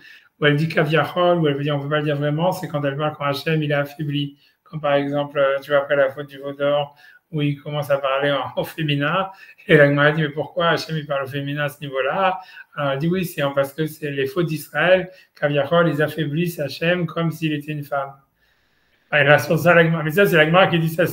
elle dit Kaviachol, où elle veut dire, on ne peut pas le dire vraiment, c'est quand elle parle quand Hachem, il est affaibli. Comme par exemple, tu vois, après la faute du veau d'or, où il commence à parler au féminin. Et la Gemara dit, mais pourquoi Hachem, il parle au féminin à ce niveau-là? Alors, elle dit, oui, c'est parce que c'est les fautes d'Israël, Kaviachol, ils affaiblissent Hachem comme s'il était une femme. Et là, sur ça, la Gemara, mais ça, c'est la Gemara qui dit ça.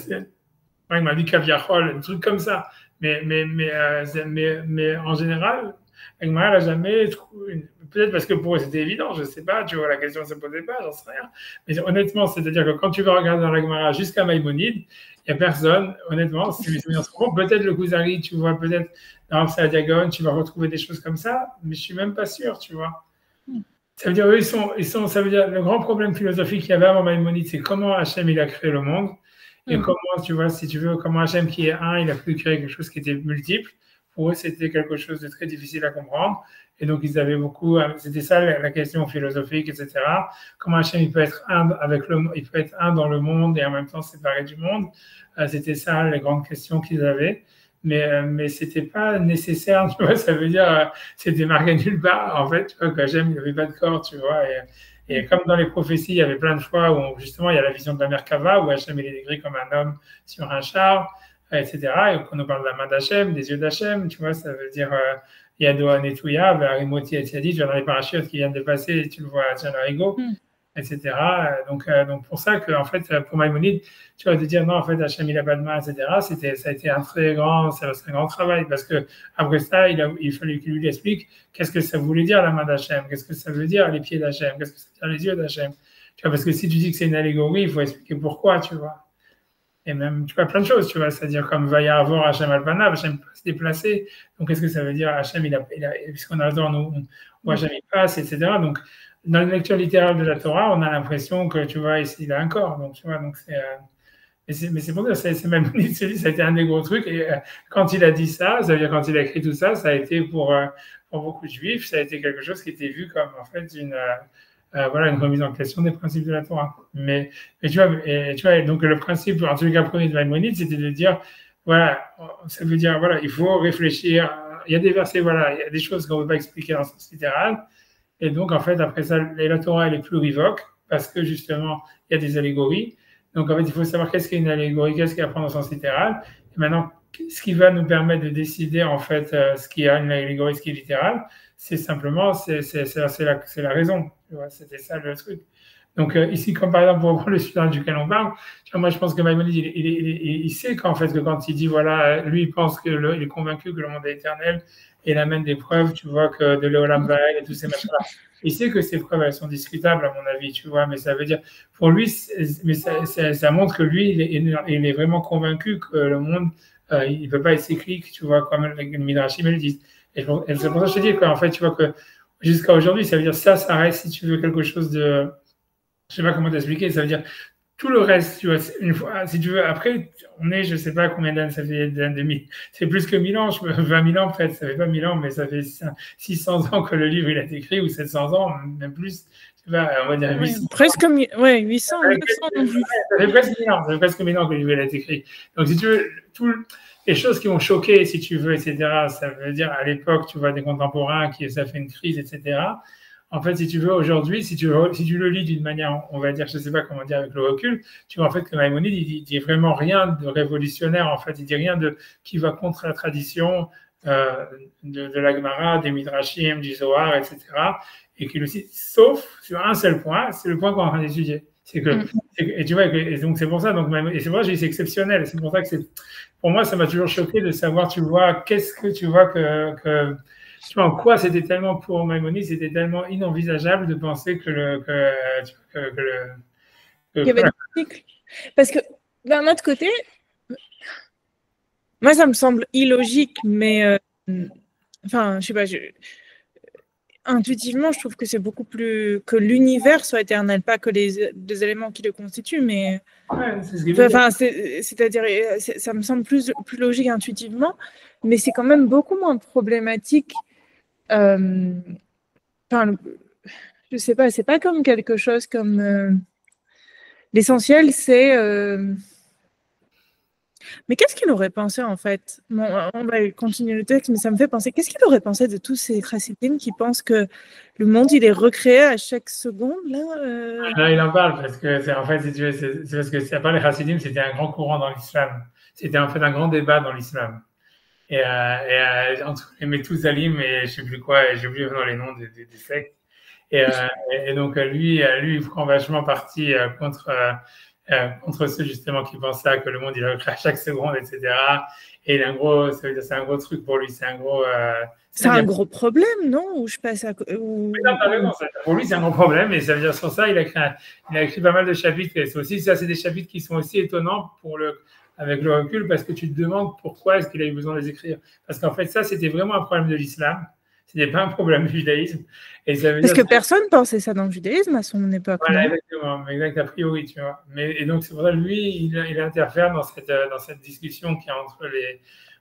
Il m'a dit Kaviachol, un truc comme ça. Mais en général, la Gemara n'a jamais trouvé. Peut-être parce que pour eux, c'était évident, je ne sais pas, tu vois, la question ne se posait pas, j'en sais rien. Mais honnêtement, c'est-à-dire que quand tu vas regarder dans la Gemara jusqu'à Maïmonide, il n'y a personne, honnêtement, si je me souviens, peut-être le Kuzari, tu vois, peut-être dans la Diagone, tu vas retrouver des choses comme ça, mais je ne suis même pas sûr, tu vois. Ça veut dire, eux, ça veut dire, le grand problème philosophique qu'il y avait avant Maïmonide, c'est comment Hachem, il a créé le monde. Et comment, tu vois, si tu veux, comment Hachem qui est un, il a pu créer quelque chose qui était multiple. Pour eux, c'était quelque chose de très difficile à comprendre. Et donc, ils avaient beaucoup, c'était ça la question philosophique, etc. Comment Hachem, il peut être il peut être un dans le monde et en même temps séparé du monde. C'était ça les grandes questions qu'ils avaient. mais c'était pas nécessaire, tu vois, ça veut dire, c'était marqué nulle part, en fait, tu vois, qu'Hachem, il n'avait pas de corps, tu vois, et comme dans les prophéties, il y avait plein de fois où, justement, il y a la vision de la Merkava, où Hachem, il est décrit comme un homme sur un char, etc., et qu'on nous parle de la main d'Hachem, des yeux d'Hachem, tu vois, ça veut dire, Yado Anetouya, Arimoti et Tiadi, tu vois, dans les parachutes qui viennent de passer, tu le vois à Tianarigo, etc. Donc pour ça que, en fait, pour Maïmonide, tu vois, de dire non, en fait, Hachem, il n'a pas de main, etc., ça a été un grand travail, parce que après ça, il fallait qu'il lui explique qu'est-ce que ça voulait dire la main d'Hachem, qu'est-ce que ça veut dire les pieds d'Hachem, qu'est-ce que ça veut dire les yeux d'Hachem. Tu vois, parce que si tu dis que c'est une allégorie, il faut expliquer pourquoi, tu vois. Et même, tu vois, plein de choses, tu vois, c'est-à-dire comme Vaya avoir Hachem Alpanav, Hachem peut se déplacer. Donc, qu'est-ce que ça veut dire Hachem, puisqu'on a le temps, où Hachem il passe, etc. Donc, dans la lecture littérale de la Torah, on a l'impression que, tu vois, il a un corps. Donc, tu vois, donc mais c'est pour ça, c'est même, ça a été un des gros trucs. Et quand il a dit ça, ça veut dire quand il a écrit tout ça, ça a été pour beaucoup de juifs, ça a été quelque chose qui était vu comme, en fait, voilà, une remise en question des principes de la Torah. Mais tu vois, donc le principe, en tout cas, premier de Maïmonide, c'était de dire, voilà, ça veut dire, voilà, il faut réfléchir. Il y a des versets, voilà, il y a des choses qu'on ne peut pas expliquer dans le sens littéral. Et donc, en fait, après ça, la Torah, elle est plurivoque parce que, justement, il y a des allégories. Donc, en fait, il faut savoir qu'est-ce qu'est une allégorie, qu'est-ce qu'il y a à prendre au sens littéral. Et maintenant, ce qui va nous permettre de décider, en fait, ce qui est une allégorie, ce qui est littéral, c'est simplement, c'est la raison. C'était ça le truc. Donc, ici, comme par exemple, pour reprendre le sujet duquel on parle, moi, je pense que Maïmonide, il sait qu'en fait, que quand il dit, voilà, lui, il pense il est convaincu que le monde est éternel, et il amène des preuves, tu vois, que de l'Eolam Vael et tous ces machins-là. Il sait que ces preuves, elles sont discutables, à mon avis, tu vois, mais ça veut dire, pour lui, mais ça montre que lui, il est vraiment convaincu que le monde, il ne peut pas être cyclique, tu vois, comme le Midrashim le disent. Et c'est pour ça que je te dis, qu'en fait, tu vois, que jusqu'à aujourd'hui, ça veut dire ça reste, si tu veux, quelque chose de. Je ne sais pas comment t'expliquer, ça veut dire tout le reste, tu vois, une fois, si tu veux, après, on est, je ne sais pas combien d'années, ça fait c'est plus que 1000 ans, 20 000 ans peut-être, ça fait pas 1000 ans, mais ça fait 600 ans que le livre il a été écrit, ou 700 ans, même plus, je sais pas, on va dire 800. Presque, 800, 900. Ça fait presque 1000 ans, ça fait presque 1000 ans que le livre il a été écrit. Donc si tu veux, les choses qui ont choqué, si tu veux, etc., ça veut dire à l'époque, tu vois, des contemporains qui ça fait une crise, etc., en fait, si tu veux, aujourd'hui, si tu le lis d'une manière, on va dire, je ne sais pas comment dire avec le recul, tu vois en fait que Maïmonide, il dit vraiment rien de révolutionnaire, en fait, il dit rien qui va contre la tradition de la Gemara, des Midrashim, du Zohar, etc. Et qu'il aussi, sauf sur un seul point, c'est le point qu'on est en train d'étudier. Et tu vois, et donc c'est pour ça, et c'est vrai, c'est exceptionnel. C'est pour ça que pour moi, ça m'a toujours choqué de savoir, tu vois, qu'est-ce que tu vois tu vois, en quoi c'était tellement, pour Maïmonide, c'était tellement inenvisageable de penser que il y avait des cycles. Parce que d'un autre côté, moi, ça me semble illogique, mais enfin, je sais pas, intuitivement, je trouve que c'est beaucoup plus que l'univers soit éternel, pas que les éléments qui le constituent, mais c'est-à-dire, ça me semble plus logique intuitivement, mais c'est quand même beaucoup moins problématique. Enfin, je sais pas, c'est pas comme quelque chose comme l'essentiel, c'est mais qu'est-ce qu'il aurait pensé en fait? Bon, on va continuer le texte, mais ça me fait penser, qu'est-ce qu'il aurait pensé de tous ces chassidim qui pensent que le monde il est recréé à chaque seconde là Non, il en parle parce que c'est en fait, si tu veux, c'est parce que c'est pas les chassidim, c'était un grand courant dans l'islam. C'était en fait un grand débat dans l'islam. Et entre les Methusalim et je sais plus quoi, j'ai oublié vraiment les noms des sectes. Et donc lui, il prend vachement parti contre ceux justement qui pensaient que le monde il recrée à chaque seconde, etc. Et ça veut dire c'est un gros truc pour lui, c'est un gros. C'est un gros problème, non? Où je passe à. Pour lui, c'est un gros problème, et ça veut dire sur ça, il a écrit pas mal de chapitres. Et c'est des chapitres qui sont aussi étonnants avec le recul, parce que tu te demandes pourquoi est-ce qu'il a eu besoin de les écrire. Parce qu'en fait, ça, c'était vraiment un problème de l'islam. Ce n'était pas un problème du judaïsme. Et ça veut parce que personne pensait ça dans le judaïsme à son époque. Voilà, exactement, a priori, tu vois. Et donc, c'est pour ça que lui, il interfère dans cette discussion qu'il y a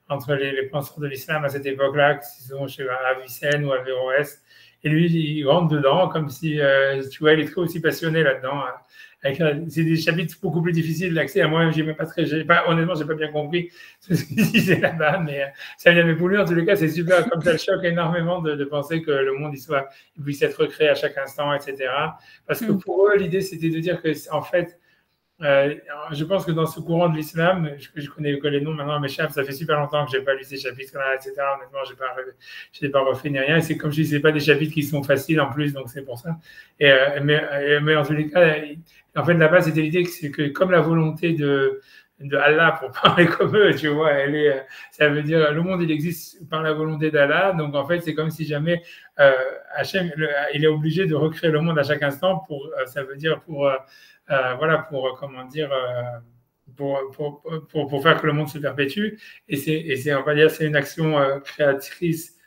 entre les penseurs de l'islam à cette époque-là, qui sont chez Avicenne ou Averroès. Et lui, il rentre dedans comme si, tu vois, il est très aussi passionné là-dedans. C'est des chapitres beaucoup plus difficiles d'accès. Moi, honnêtement, j'ai pas bien compris ce qu'il disait là-bas, mais ça vient. Mais pour lui, en tous les cas, c'est super. Comme ça le choque énormément de penser que le monde il puisse être recréé à chaque instant, etc. Parce que pour eux, l'idée, c'était de dire que, en fait, je pense que dans ce courant de l'islam, je connais que les noms maintenant m'échappent, ça fait super longtemps que j'ai pas lu ces chapitres-là, etc. Honnêtement, je n'ai pas refait ni rien. C'est comme je dis, c'est pas des chapitres qui sont faciles en plus, donc c'est pour ça. Mais en tous les cas, en fait, là-bas, c'était l'idée que c'est que comme la volonté de Allah, pour parler comme eux, tu vois, ça veut dire le monde il existe par la volonté d'Allah, donc en fait c'est comme si jamais Hachem il est obligé de recréer le monde à chaque instant ça veut dire voilà, comment dire, pour faire que le monde se perpétue. On va dire, c'est une action créatrice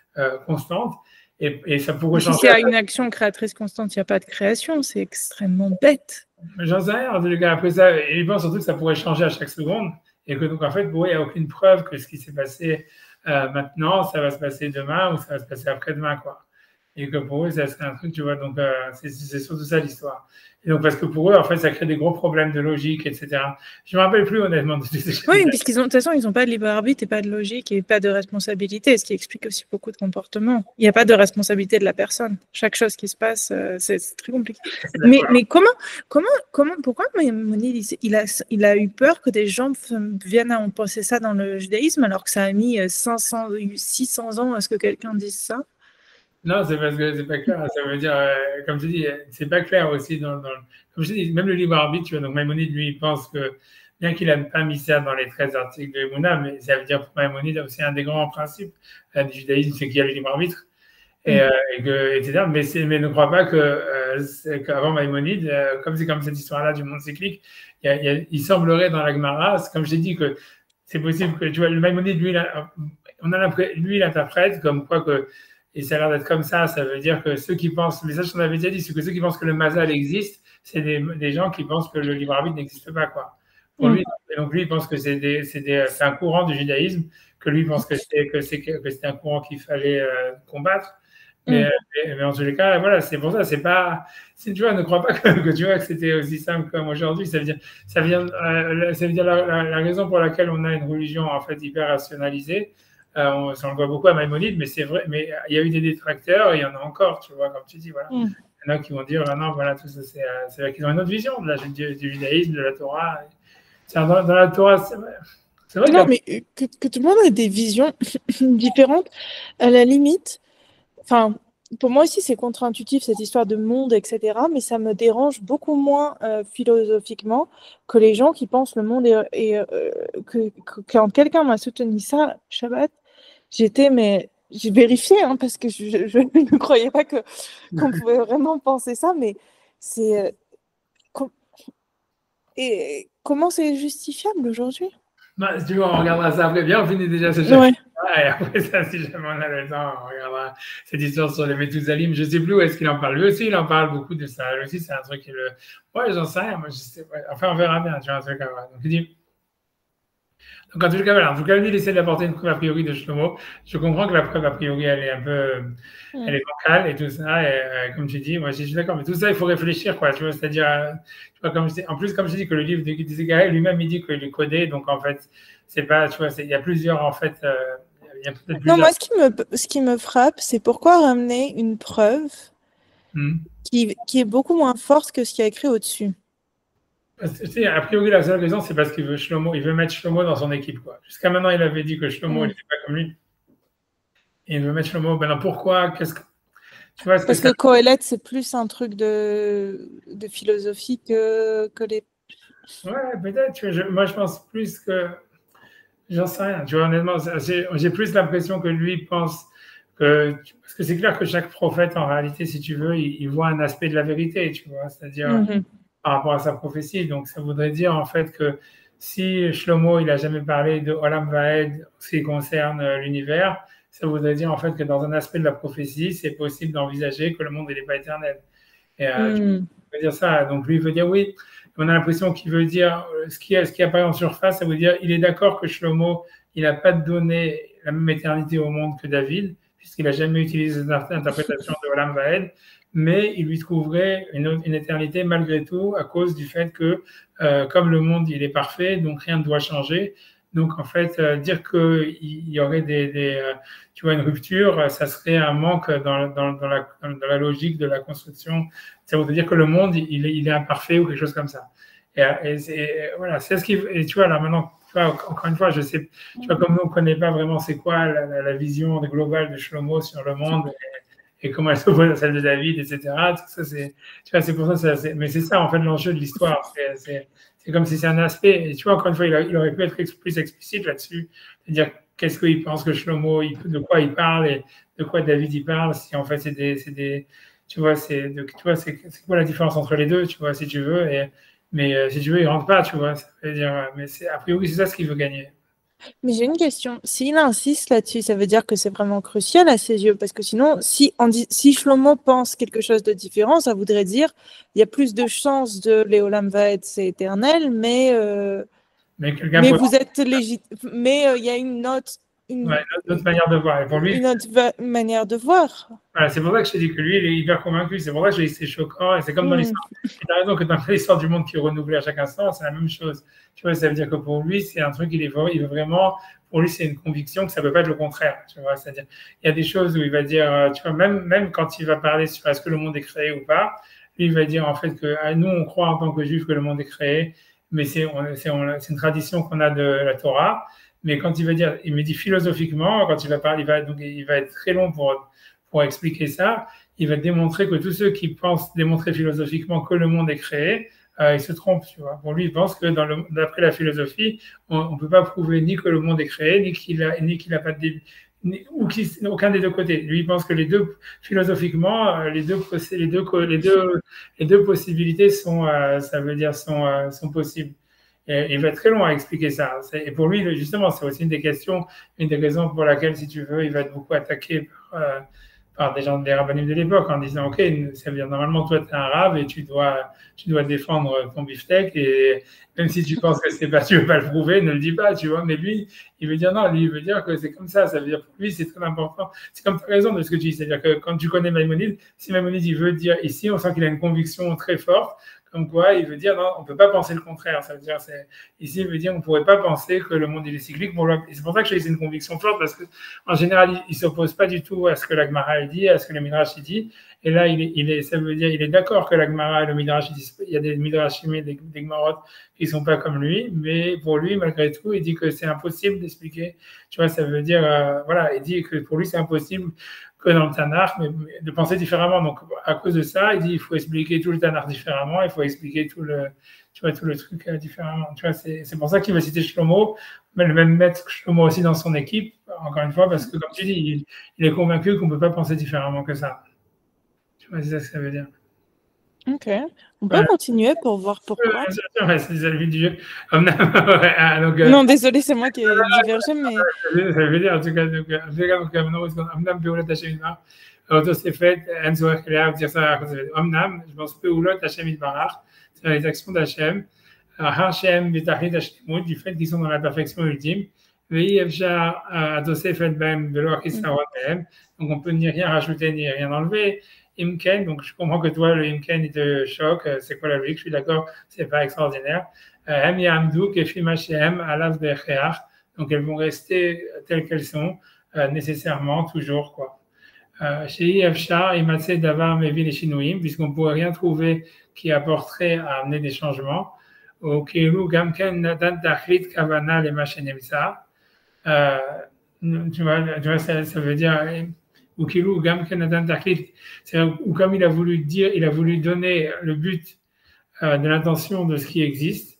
constante. Et ça pourrait changer. Si il y a une action créatrice constante, il n'y a pas de création. C'est extrêmement bête. J'en sais rien. En tout cas, après ça, il pense surtout que ça pourrait changer à chaque seconde. Et que donc, en fait, pour eux, il n'y a aucune preuve que ce qui s'est passé maintenant, ça va se passer demain ou ça va se passer après-demain, quoi. Et que pour eux, ça serait un truc, tu vois. Donc, c'est surtout ça l'histoire. Et donc, parce que pour eux, en fait, ça crée des gros problèmes de logique, etc. Je ne me rappelle plus, honnêtement, de ces choses. Oui, puisqu'ils ont, de toute façon, ils n'ont pas de libre arbitre et pas de logique et pas de responsabilité, ce qui explique aussi beaucoup de comportements. Il n'y a pas de responsabilité de la personne. Chaque chose qui se passe, c'est très compliqué. Mais pourquoi Maïmonide, il a eu peur que des gens viennent à en penser ça dans le judaïsme alors que ça a mis 600 ans à ce que quelqu'un dise ça? Non, c'est parce que c'est pas clair. Ça veut dire, comme je dis, c'est pas clair aussi comme je dis, même le libre arbitre, tu vois. Donc Maïmonide, lui, il pense que, bien qu'il n'a pas mis ça dans les 13 articles de Emouna, mais ça veut dire pour Maïmonide aussi un des grands principes du judaïsme, c'est qu'il y a le libre arbitre. Etc. Mais ne crois pas qu'avant Maïmonide, comme c'est comme cette histoire-là du monde cyclique, il semblerait dans la Gemara, comme j'ai dit, que c'est possible que, tu vois, le Maïmonide, lui, il interprète comme quoi que, et ça a l'air d'être comme ça veut dire que ceux qui pensent, mais ça je t'en avais déjà dit, c'est que ceux qui pensent que le mazal existe, c'est des gens qui pensent que le libre arbitre n'existe pas, quoi. Pour lui, et donc lui, il pense que c'est un courant du judaïsme, que lui pense que c'était un courant qu'il fallait combattre. Mais en tous les cas, voilà, c'est pour ça, tu vois, ne crois pas que tu vois que c'était aussi simple comme aujourd'hui. Ça veut dire la raison pour laquelle on a une religion en fait hyper rationalisée. On le voit beaucoup à Maïmonide, mais c'est vrai, mais il y a eu des détracteurs et il y en a encore, tu vois, comme tu dis, voilà. Il y en a qui vont dire, ah non, voilà, tout ça, c'est vrai qu'ils ont une autre vision du judaïsme, de la Torah. Dans la Torah, c'est vrai. Non, mais que tout le monde ait des visions différentes, à la limite. Enfin, pour moi aussi, c'est contre-intuitif cette histoire de monde, etc. Mais ça me dérange beaucoup moins philosophiquement que les gens qui pensent le monde quand quelqu'un m'a soutenu ça, Shabbat, mais j'ai vérifié parce que je ne croyais pas qu'on pouvait vraiment penser ça, mais c'est et comment c'est justifiable aujourd'hui? Bah, si tu veux, on regardera ça après. Bien, on finit déjà ce chapitre. Ouais. Et après ça, si jamais on a le temps, on regardera cette histoire sur les Méthusalim. Je ne sais plus où est-ce qu'il en parle. Lui aussi, il en parle beaucoup de ça. Lui aussi, c'est un truc qu'il... Ouais, j'en sais rien. Moi, je sais... ouais. Enfin, on verra bien. Tu vois, un truc à voir. Donc, il dit... Donc, en tout cas, voilà. En tout cas, lui, il essaie d'apporter une preuve a priori de Shlomo. Je comprends que la preuve a priori, elle est un peu... Elle est bancale et tout ça. Et comme tu dis, moi, je suis d'accord. Mais tout ça, il faut réfléchir, quoi. Tu vois, c'est-à-dire... tu vois, en plus, comme je dis que le livre de Guy Zégaré, lui-même, il dit qu'il est codé. Donc, en fait... C'est pas, tu vois, il y a plusieurs, en fait, il y a peut-être plusieurs... Non, moi, ce qui me frappe, c'est pourquoi ramener une preuve qui est beaucoup moins forte que ce qu'il y a écrit au-dessus. Tu sais, a priori, la seule raison, c'est parce qu'il veut mettre Shlomo dans son équipe, quoi. Jusqu'à maintenant, il avait dit que Shlomo, il n'était pas comme lui. Et il veut mettre Shlomo. Ben non, pourquoi? Tu vois, parce que Kohelet, c'est plus un truc de philosophie que les... Ouais, peut-être. Moi, je pense plus que... J'en sais rien. Tu vois, honnêtement, j'ai plus l'impression que lui pense que... Parce que c'est clair que chaque prophète, en réalité, si tu veux, il voit un aspect de la vérité, tu vois. C'est-à-dire, par rapport à sa prophétie. Donc, ça voudrait dire, en fait, que si Shlomo, il n'a jamais parlé de Olam Vaed, ce qui concerne l'univers, ça voudrait dire, en fait, que dans un aspect de la prophétie, c'est possible d'envisager que le monde, il n'est pas éternel. Et tu peux dire ça. Donc, lui, il veut dire oui. On a l'impression qu'il veut dire, ce qui apparaît en surface, ça veut dire il est d'accord que Shlomo, il n'a pas donné la même éternité au monde que David, puisqu'il n'a jamais utilisé cette interprétation de Olam Vaed, mais il lui trouverait une éternité malgré tout à cause du fait que, comme le monde il est parfait, donc rien ne doit changer. Donc en fait, dire qu'il y aurait tu vois, une rupture, ça serait un manque dans la logique de la construction. Ça voudrait dire que le monde il est imparfait ou quelque chose comme ça. Voilà, c'est ce qui. Et tu vois, là maintenant, tu vois, encore une fois, je sais, tu vois, comme nous, on ne connaît pas vraiment c'est quoi la vision globale de Shlomo sur le monde et comment elle s'oppose à celle de David, etc. Tout ça, tu vois, c'est pour ça, mais c'est ça, en fait, l'enjeu de l'histoire. C'est comme si c'est un aspect, et tu vois, encore une fois, il aurait pu être plus explicite là-dessus, c'est-à-dire qu'est-ce qu'il pense que Shlomo, de quoi il parle et de quoi David il parle, si en fait tu vois, c'est quoi la différence entre les deux, tu vois, si tu veux, mais si tu veux, il rentre pas, tu vois, ça veut dire, mais a priori, c'est ça ce qu'il veut gagner. Mais j'ai une question. S'il insiste là-dessus, ça veut dire que c'est vraiment crucial à ses yeux. Parce que sinon, si Shlomo pense quelque chose de différent, ça voudrait dire il y a plus de chances de Léolam Vaed, c'est éternel, mais vous êtes légitime. Mais il y a une autre manière de voir. Et pour lui, une autre manière de voir. Voilà, c'est pour ça que je t'ai dit que lui, il est hyper convaincu. C'est pour ça que j'ai dit que c'est choquant. Et c'est comme dans l'histoire. Tu as raison que dans l'histoire du monde qui est renouvelée à chaque instant, c'est la même chose. Tu vois, ça veut dire que pour lui, c'est un truc, il veut vraiment, pour lui, c'est une conviction que ça ne peut pas être le contraire. Tu vois, c'est-à-dire, il y a des choses où il va dire, tu vois, même quand il va parler sur est-ce que le monde est créé ou pas, lui, il va dire en fait que nous, on croit en tant que juifs que le monde est créé, mais c'est une tradition qu'on a de la Torah. Mais quand il va dire, il me dit philosophiquement, quand il va parler, il va être très long pour expliquer ça. Il va démontrer que tous ceux qui pensent démontrer philosophiquement que le monde est créé, ils se trompent. Tu vois. Pour lui, il pense que d'après la philosophie, on ne peut pas prouver ni que le monde est créé, ni qu'il a pas de début, aucun des deux côtés. Lui, il pense que les deux, philosophiquement, les deux possibilités sont, ça veut dire, sont possibles. Et il va être très long à expliquer ça. Et pour lui, justement, c'est aussi une des questions, une des raisons pour laquelle, si tu veux, il va être beaucoup attaqué par des gens des rabbinim de l'époque en disant ok, ça veut dire normalement toi tu es un rab et tu dois défendre ton beefsteak et même si tu penses que c'est pas, tu veux pas le prouver, ne le dis pas, tu vois. Mais lui, il veut dire non, lui il veut dire que c'est comme ça veut dire pour lui c'est très important. C'est comme tu as raison de ce que tu dis, c'est-à-dire que quand tu connais Maïmonide, si Maïmonide il veut dire ici, on sent qu'il a une conviction très forte. Comme quoi, il veut dire non, on ne peut pas penser le contraire. Ça veut dire, ici, il veut dire on ne pourrait pas penser que le monde il est cyclique. Et c'est pour ça que j'ai une conviction forte, parce qu'en général, il ne s'oppose pas du tout à ce que la Gemara dit, à ce que le Midrash dit. Et là, ça veut dire il est d'accord que la Gemara et le Midrash, il y a des Midrashim et des Gemarot qui ne sont pas comme lui, mais pour lui, malgré tout, il dit que c'est impossible d'expliquer. Tu vois, ça veut dire, voilà, il dit que pour lui, c'est impossible que dans le Tanakh, mais de penser différemment. Donc, à cause de ça, il dit qu'il faut expliquer tout le Tanakh différemment, il faut expliquer tout le truc différemment. Tu vois, c'est pour ça qu'il va citer Shlomo, mais le même maître Shlomo aussi dans son équipe, encore une fois, parce que, comme tu dis, il est convaincu qu'on ne peut pas penser différemment que ça. Tu vois, c'est ça ce que ça veut dire. Ok. On peut continuer pour voir pourquoi. C'est le but du jeu. Non, désolé, c'est moi qui ai divergé, mais... Ça veut dire, en tout cas, אמנם פעולת השם יתברך, התוספת, אין צורך להבטיח ça, אמנם, je pense פעולות השם יתברך, c'est les actions d'Hachem, אחר שהם בתכלית השלמות, du fait qu'ils sont dans la perfection ultime, ואי אפשר התוספת בהם ולא החיסרון בהם, donc on peut ni rien rajouter ni rien enlever. Imken, donc je comprends que toi, le Imken, il te choque, c'est quoi la logique, je suis d'accord, c'est pas extraordinaire. Hem Yamdou, Kefim Hashem, Alav Becheach, donc elles vont rester telles qu'elles sont, nécessairement, toujours, quoi. Chez Yafshar, Imatse Davar Mevi les Shinouim, puisqu'on ne pourrait rien trouver qui apporterait à amener des changements. Au Keilu, Gamken, Natan Tachlit, Kavana, les Machenemsa. Tu vois, ça veut dire. Ou comme il a voulu dire, il a voulu donner le but de l'intention de ce qui existe.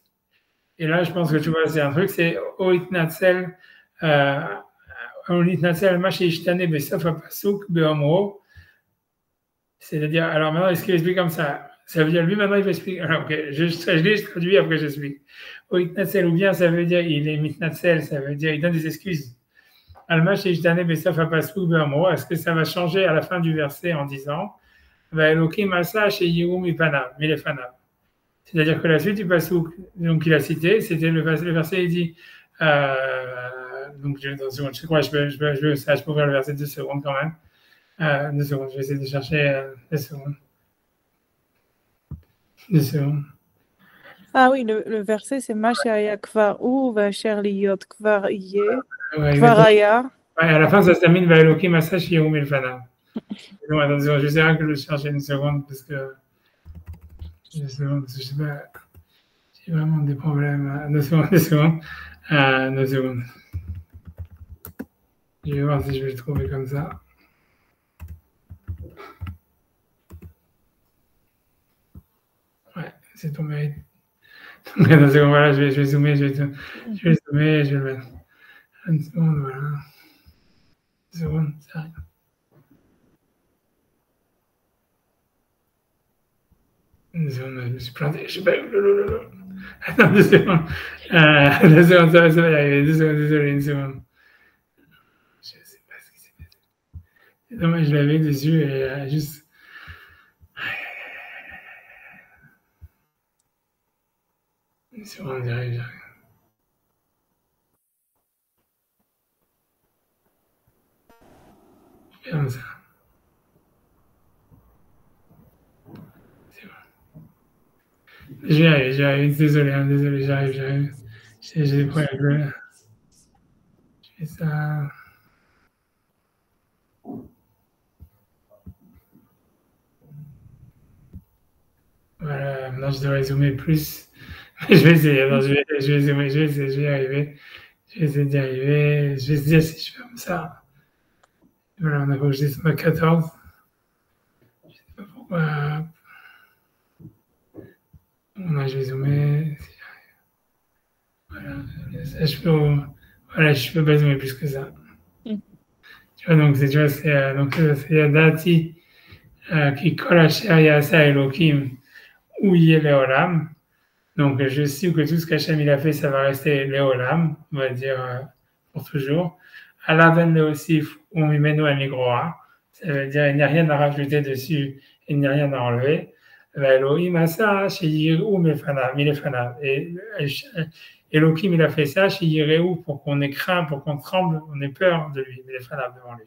Et là, je pense que tu vois, c'est un truc, c'est Oitnatzel Mashishtane Besof Pasuk Beomro. C'est-à-dire, alors maintenant, est-ce qu'il explique comme ça? Ça veut dire, lui maintenant, il va expliquer. Alors, ok, je traduis, après j'explique. Oitnatzel, ou bien ça veut dire, il est mitnatzel, ça veut dire, il donne des excuses. Est-ce que ça va changer à la fin du verset en disant c'est-à-dire que la suite du passouk donc il a cité, c'était le verset, il dit Donc, 2 secondes. Je crois que je peux ouvrir le verset 2 secondes quand même. 2 secondes. Je vais essayer de chercher 2 secondes. 2 secondes. Ah oui, le verset, c'est Mashaya Kvar Ou, Vacher Liot Kvar Iye, Ouais, Kvar exactement. Aya. Ouais, à la fin, ça se termine Vaelokim Asash Yehoum Elfanav. Non, attends, je sais rien que je cherche une seconde parce que je sais pas, j'ai vraiment des problèmes. 2 secondes, 2 secondes. 2 secondes. Je vais voir si je vais le trouver comme ça. Ouais, c'est ton mérite. Donc, 2 secondes, voilà, je vais zoomer, je vais zoomer, je vais le mettre. 1 seconde, voilà. 2 secondes, ça arrive. 2 secondes, je me suis planté, je sais pas. Attends, 2 secondes. 2 secondes, ça va y arriver. 2 secondes, désolé, 1 seconde. Je sais pas ce qui s'est passé. C'est dommage, je l'avais dessus et juste. Une seconde, j'arrive. Comme ça. C'est bon. Je vais arriver. Désolé, désolé, j'arrive. J'ai des problèmes. Je fais ça. Voilà, maintenant je devrais zoomer plus. Je vais essayer, alors je vais zoomer, je vais essayer, je vais y arriver. Je vais essayer d'y arriver. Je vais essayer si je fais comme ça. Voilà, on a bougé sur ma 14. Je sais pas pourquoi. Là, je vais zoomer. Voilà, ça, je peux pas zoomer plus que ça. Tu vois, donc, c'est Yadati qui colle à Sher Yasa Elohim où il est Léolam. Donc, je sais que tout ce qu'Hachem il a fait, ça va rester Léolam, on va dire pour toujours. Alaven Leosif ou Mimeno Anigroa, ça veut dire il n'y a rien à rajouter dessus, il n'y a rien à enlever. Elohim Asa, Sheyirou Milefanav. Et Elohim, il a fait ça, Sheyirou, pour qu'on ait craint, pour qu'on tremble, on ait peur de lui, Milefanav devant lui.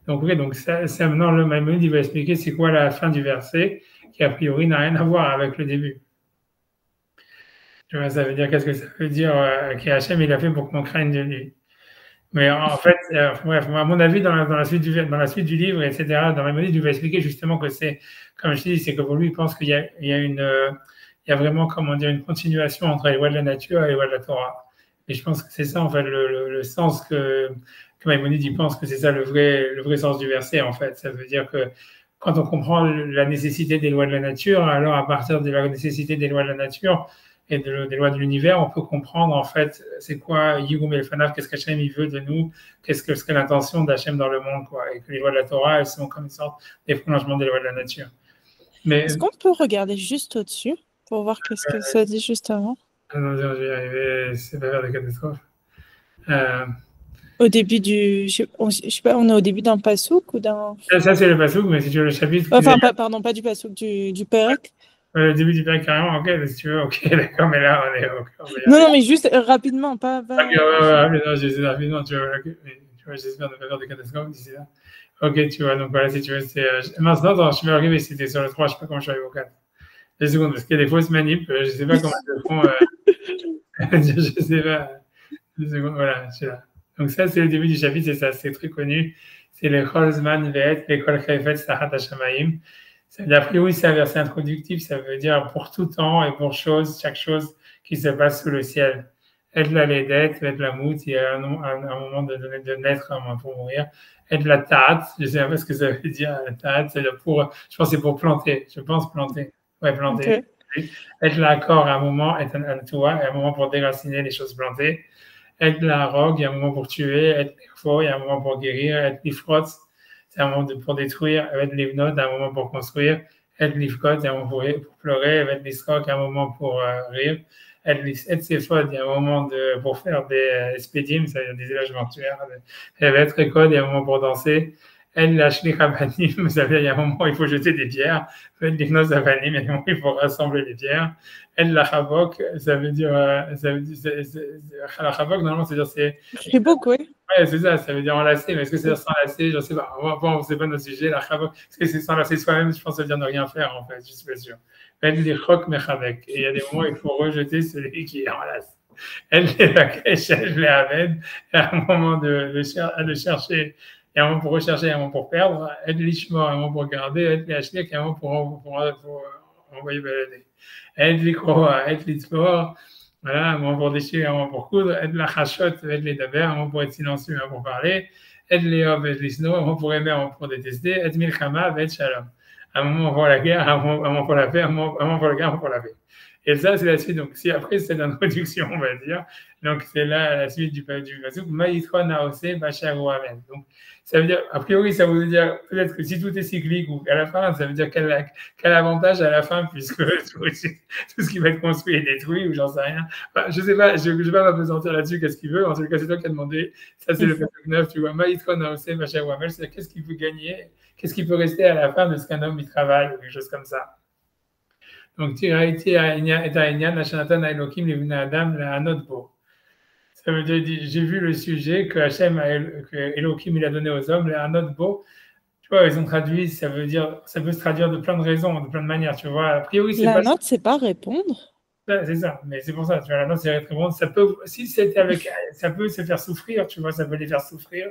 Donc, oui, donc ça maintenant, le Maïmonide, il va expliquer c'est quoi la fin du verset, qui a priori n'a rien à voir avec le début. Tu vois, ça veut dire, qu'est-ce que ça veut dire qu'Hachem, il a fait pour qu'on craigne de lui. Mais en fait, bref, à mon avis, dans la suite du livre, etc., dans Maïmonide, il va expliquer justement que c'est, comme je dis, c'est que pour lui, il pense qu'il y a vraiment, comment dire, une continuation entre les lois de la nature et les lois de la Torah. Et je pense que c'est ça, en fait, le sens que Maïmonide, il pense que c'est ça le vrai sens du verset, en fait. Ça veut dire que quand on comprend la nécessité des lois de la nature, alors à partir de la nécessité des lois de la nature, et des lois de l'univers, on peut comprendre en fait c'est quoi Yigum Elfanav, qu'est-ce qu'Hachem il veut de nous, qu'est-ce que l'intention d'Hachem dans le monde, quoi, et que les lois de la Torah, elles sont comme une sorte des prolongements des lois de la nature. Mais Est-ce qu'on peut regarder juste au-dessus pour voir qu'est-ce que ça dit juste avant? non, je vais y arriver, c'est pas vers des catastrophes. Au début du, je sais pas, on est au début d'un pasouk ou d'un. Ça c'est le pasouk, mais si tu veux le chapitre. Enfin, pardon, pas du pasouk, du Perek. Le début du père carrément, ok, si tu veux, ok, d'accord, mais là on est. Non, mais juste rapidement, pas. Ok, ouais, mais non, j'essaie rapidement, tu vois, j'espère ne pas faire de catastrophe d'ici là. Ok, tu vois, donc voilà, si tu veux, c'est. Maintenant, attends, je vais arriver, c'était sur le 3, je sais pas comment je suis arrivé au 4. 2 secondes, parce qu'il y a des fausses manips, je sais pas comment ils le font. Je sais pas. 2 secondes, voilà, je suis là. Donc ça, c'est le début du chapitre, c'est ça, c'est très connu. C'est le Cholzman Ve'et, l'école Chayfet Sahat Hashamaim. A priori, c'est un verset introductif, ça veut dire pour tout temps et pour chaque chose qui se passe sous le ciel. Aide la ledette, aide la mout, il y a un moment de naître, un moment pour mourir. Aide la ta'at, je ne sais pas ce que ça veut dire, la ta'at, c'est pour, je pense que c'est pour planter, je pense planter. Ouais, planter. Okay. Aide la accord à un moment, aide un toit, et un moment pour déraciner les choses plantées. Aide la rogue, il y a un moment pour tuer, aide l'effort, il y a un moment pour guérir, aide l'ifrot, c'est un moment pour détruire, aide l'ivnot, il y a un moment pour construire, aide l'ifkot, il y a un moment pour pleurer, aide l'isrok, il y a un moment pour rire, aide séphod, il y a un moment pour faire des spédimes, c'est-à-dire des éloges mortuaires, aide l'ekod, il y a un moment pour danser, Elle lâche les rabanim, vous savez, il y a un moment où il faut jeter des pierres. Elle les nos avanim, il y a un moment où il faut rassembler les pierres. Elle la chavok, ça veut dire, la chavok, normalement, c'est C'est beau, oui. ouais, c'est ça veut dire enlacer, mais est-ce que c'est s'enlacer? Je ne sais pas. Bon, c'est pas notre sujet, la chavok. Est-ce que c'est s'enlacer soi-même? Je pense que ça veut dire ne rien faire, en fait, je suis pas sûr. Elle les chok mechavek. Et il y a des moments où il faut rejeter celui qui enlace. Elle les vakesh, elle les amène. À un moment de chercher, et un moment pour rechercher, un moment pour perdre. Elle l'ishmor, un moment pour garder. Elle les acheter, un moment pour envoyer balader. Elle les kroa, elle les tzpor. Voilà, un moment pour déchirer, un moment pour coudre. Elle la chachot, elle les daber, un moment pour être silencieux, un moment pour parler. Elle les ob, elle les sno, un moment pour aimer, un moment pour détester. Elle milchama, elle shalom. Un moment pour la guerre, un moment pour la paix, un moment pour la guerre, un moment pour la paix. Et ça, c'est la suite. Donc, si après, c'est l'introduction, on va dire. Donc, c'est là la suite du pasuk. Maïtron aosé, bachar amen. Donc, ça veut dire, a priori, ça veut dire peut-être que si tout est cyclique ou à la fin, ça veut dire quel avantage à la fin, puisque tout ce qui va être construit est détruit ou j'en sais rien. Enfin, je sais pas, je vais pas m'apesantir là-dessus, qu'est-ce qu'il veut. En tout cas, c'est toi qui as demandé. Ça, c'est le pasuk 9, tu vois. Maïtron aosé, bachar amen. C'est qu'est-ce qu'il peut gagner, qu'est-ce qui peut rester à la fin de ce qu'un homme il travaille ou quelque chose comme ça. Donc, ça veut dire, j'ai vu le sujet que Hachem, que Elohim, il a donné aux hommes, un autre beau. Tu vois, ils ont traduit, ça veut dire, ça peut se traduire de plein de raisons, de plein de manières, tu vois. A priori, c'est La pas note, c'est pas répondre. c'est ça, mais c'est pour ça, tu vois, la note, c'est répondre. Ça peut, si c'était avec, ça peut se faire souffrir, tu vois, ça peut les faire souffrir.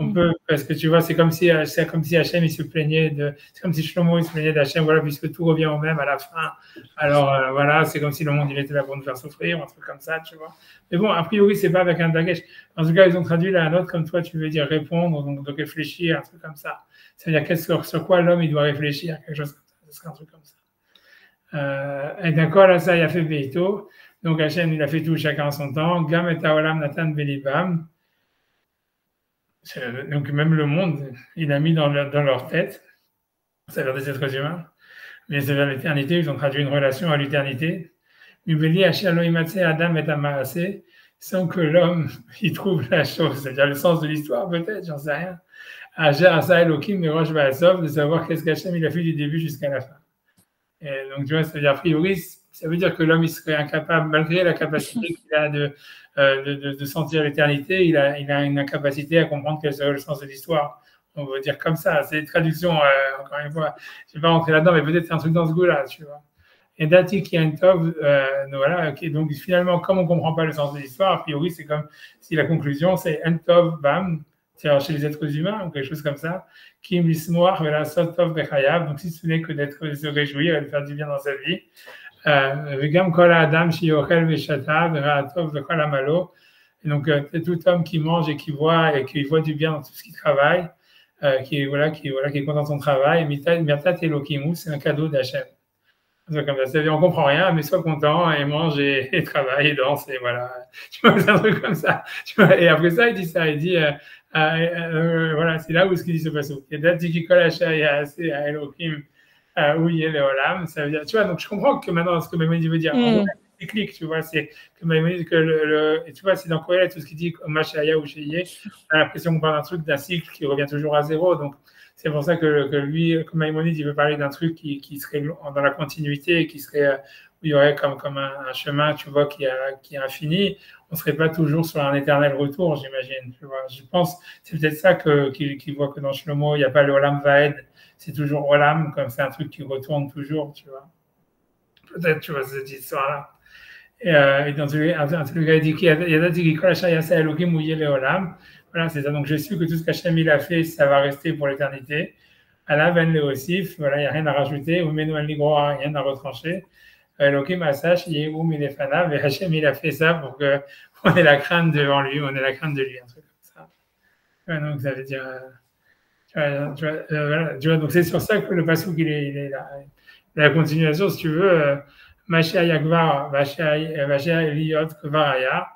On peut, parce que tu vois, c'est comme si Hachem, il se plaignait c'est comme si Shlomo, il se plaignait d'Hachem, voilà, puisque tout revient au même à la fin. Alors, voilà, c'est comme si le monde, il était là pour nous faire souffrir, un truc comme ça, tu vois. Mais bon, a priori, c'est pas avec un dagesh. En tout cas, ils ont traduit la note comme toi, tu veux dire répondre, donc réfléchir, un truc comme ça. C'est-à-dire sur quoi l'homme, il doit réfléchir, quelque chose comme ça. Ce serait un truc comme ça. Et d'accord, là, ça, il a fait Beito. Donc, Hachem, il a fait tout, chacun en son temps. Gam et Taolam Natan Belibam. Donc même le monde, il a mis dans leur tête, c'est vers des êtres humains, mais c'est vers l'éternité, ils ont traduit une relation à l'éternité. Adam et Amarasé, sans que l'homme il trouve la chose, c'est-à-dire le sens de l'histoire peut-être, j'en sais rien. Ager Asa Elohim Mirosh Baasov, de savoir qu'est-ce qu'Hachem il a fait du début jusqu'à la fin. Et donc tu vois, c'est-à-dire a priori, ça veut dire que l'homme il serait incapable, malgré la capacité qu'il a de sentir l'éternité, il a une incapacité à comprendre quel serait le sens de l'histoire. On va dire comme ça. C'est une traduction, encore une fois, je ne vais pas rentrer là-dedans, mais peut-être c'est un truc dans ce goût-là, tu vois. Et Dati qui Tov, voilà, donc finalement, comme on ne comprend pas le sens de l'histoire, a priori, c'est comme si la conclusion, c'est Tov, bam, c'est chez les êtres humains ou quelque chose comme ça, qui m'ismoir, voilà, Sotov Bechayav, donc si ce n'est que d'être se réjouir et de faire du bien dans sa vie. וגם כל האדם שיאכל ושתה וראה טוב וכל עמלו. Et donc tout homme qui mange et qui voit du bien dans tout ce qu'il travaille, qui est content de son travail, Mirtat Elokimu, c'est un cadeau d'Hachem. Comme ça, c'est-à-dire on comprend rien, mais sois content et mange et travaille et danse et voilà. Tu vois, c'est un truc comme ça. Tu vois, et après ça, il dit ça, il dit voilà, c'est là où ce qu'il dit ce passage. Et Dati Kol Hashaya c'est à Elohim. Oui, et le Olam, ça veut dire, tu vois, donc je comprends que maintenant, ce que Maïmonide veut dire, c'est clic, tu vois, c'est que Maïmonide, et tu vois, c'est dans Kohelet, tout ce qu'il dit, Machaya ou Cheyé, on a l'impression qu'on parle d'un truc, d'un cycle qui revient toujours à zéro, donc c'est pour ça que lui, comme Maïmonide, il veut parler d'un truc qui serait dans la continuité, qui serait, où il y aurait comme un chemin, tu vois, qui est infini, on ne serait pas toujours sur un éternel retour, j'imagine, tu vois, je pense, c'est peut-être ça qu'il voit que dans Shlomo, il n'y a pas le Olam Vaed, c'est toujours Olam, comme c'est un truc qui retourne toujours, tu vois. Peut-être, tu vois, cette histoire-là. Et dans tous les cas, il dit qu'il y a des Elohim ou Yele Olam. Voilà, c'est ça. Donc, j'ai su que tout ce qu'Hachem il a fait, ça va rester pour l'éternité. Allah ben le Osif, voilà, il n'y a rien à rajouter. Ou Menou Ligro, rien à retrancher. Elohim Asash, Yehu Milefana, mais Hachem il a fait ça pour qu'on ait la crainte devant lui, on ait la crainte de lui, un truc comme ça. Ouais, donc, ça veut dire. Voilà, tu vois, donc c'est sur ça que le passouk il est là. La continuation, si tu veux, Mashiach Yagvar, Mashiach Liot Kvaraya,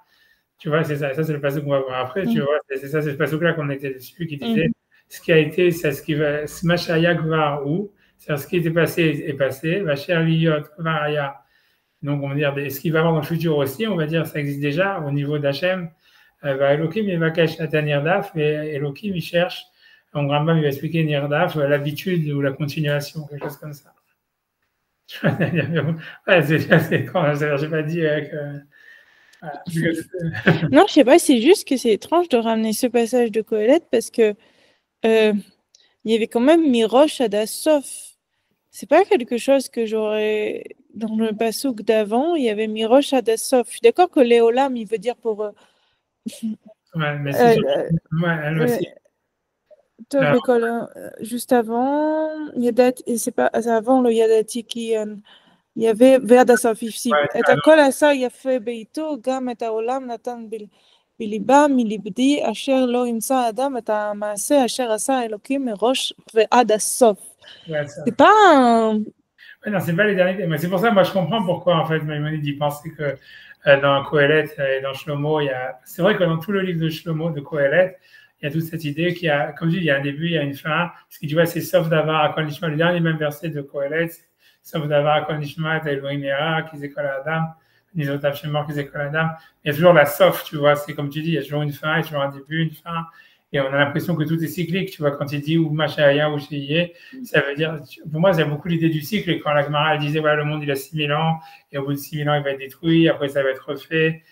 tu vois, c'est ça c'est le passouk qu'on va voir après, tu vois, c'est ça, c'est le passouk là qu'on était dessus qui disait ce qui a été, c'est ce qui va, Mashiach Yagvar ou, c'est-à-dire ce qui était passé est passé, Mashiach Liot Kvaraya, donc on va dire ce qui va avoir dans le futur aussi, on va dire ça existe déjà au niveau d'Hachem, Elohim il va cacher la dernière daf, mais Elohim il cherche Donc, Rambam, il va expliquer Nirdaf, l'habitude ou la continuation, quelque chose comme ça. Ouais, c'est étrange, j'ai pas dit voilà. Non, je sais pas, c'est juste que c'est étrange de ramener ce passage de Qoheleth parce que il y avait quand même Mirosh Adassof. C'est pas quelque chose que j'aurais dans le passouk d'avant, il y avait Mirosh Adassof. Je suis d'accord que Léolam, il veut dire pour ouais, mais c'est ouais, elle aussi. Tov l'école juste avant, et c'est pas avant le Yadati qui il y avait Ve'adassof ici. Et à kol asa yafe beito gam et haolam natan בליבה מלבדי אשר לא ימצא אדם את המעשה אשר עשה אלוקים מראש ועד הסוף. C'est pas un... Ouais, non, c'est pas les derniers. Mais c'est pour ça, moi, je comprends pourquoi, en fait, Maïmonide dit penser que dans Qoheleth et dans Shlomo, il y a... C'est vrai que dans tout le livre de Shlomo, de Qoheleth, il y a toute cette idée qu'il y a, comme je dis, il y a un début, il y a une fin. Ce qui, tu vois, c'est sauf d'avoir à Kol Nishma, le dernier même verset de Qoheleth, sauf d'avoir à Kol Nishma, Elohim Yera, qu'ils écolent à Adam, les autres Hachem qu'ils écolent à Adam. Il y a toujours la sauf, tu vois, c'est comme tu dis, il y a toujours une fin, il y a toujours un début, une fin. Et on a l'impression que tout est cyclique, tu vois, quand il dit ou Machaya ou Sheyé, ça veut dire, pour moi, c'est beaucoup l'idée du cycle. Et quand la Gemara disait, voilà, le monde, il a 6000 ans, et au bout de 6000 ans, il va être détruit, après, ça va être refait.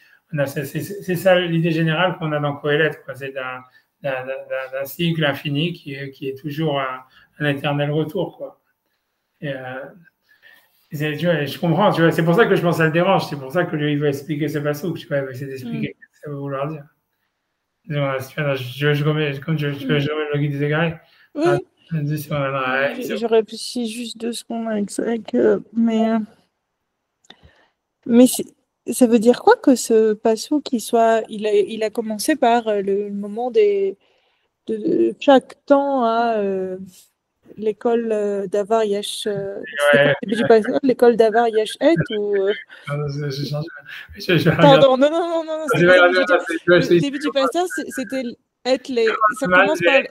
C'est ça l'idée générale qu'on a dans Qoheleth, quoi. C'est d'un cycle infini qui est toujours un éternel retour, quoi. Et, tu vois, je comprends, tu vois, c'est pour ça que je pense que ça le dérange, c'est pour ça que lui, il va expliquer ce passouk, tu vois, il va essayer d'expliquer ce que ça veut vouloir dire. Je remets le guide des égarés. Oui. Je réfléchis juste 2 secondes avec ça. Mais ça veut dire quoi que ce passouk qui soit, il a commencé par le moment de chaque temps à l'école d'Avar Yesh. L'école d'Avar Yesh Et ou. Pardon, non. Le début du passage, c'était être les. Ça commence par.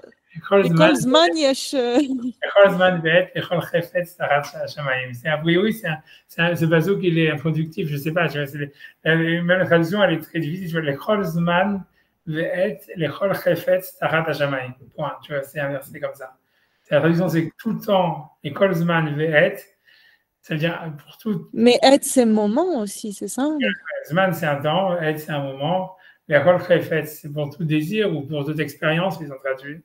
L'école Zman Yesh. L'école Zman Vet, l'école Chefetz Tarat Shamaim. C'est a priori, ce passouk qui est introductif, je ne sais pas. Même la traduction, elle est très difficile. L'école Zman Vet, l'école Chefetz Tarat Shamaim. Point. Tu vois, c'est inversé comme ça. La traduction, c'est tout le temps, l'école Zman Vet, ça veut dire pour tout. Mais Et, c'est moment aussi, c'est ça? Zman, c'est un temps, Et, c'est un moment. L'école Chefetz, c'est pour tout désir ou pour toute expérience, ils ont traduit.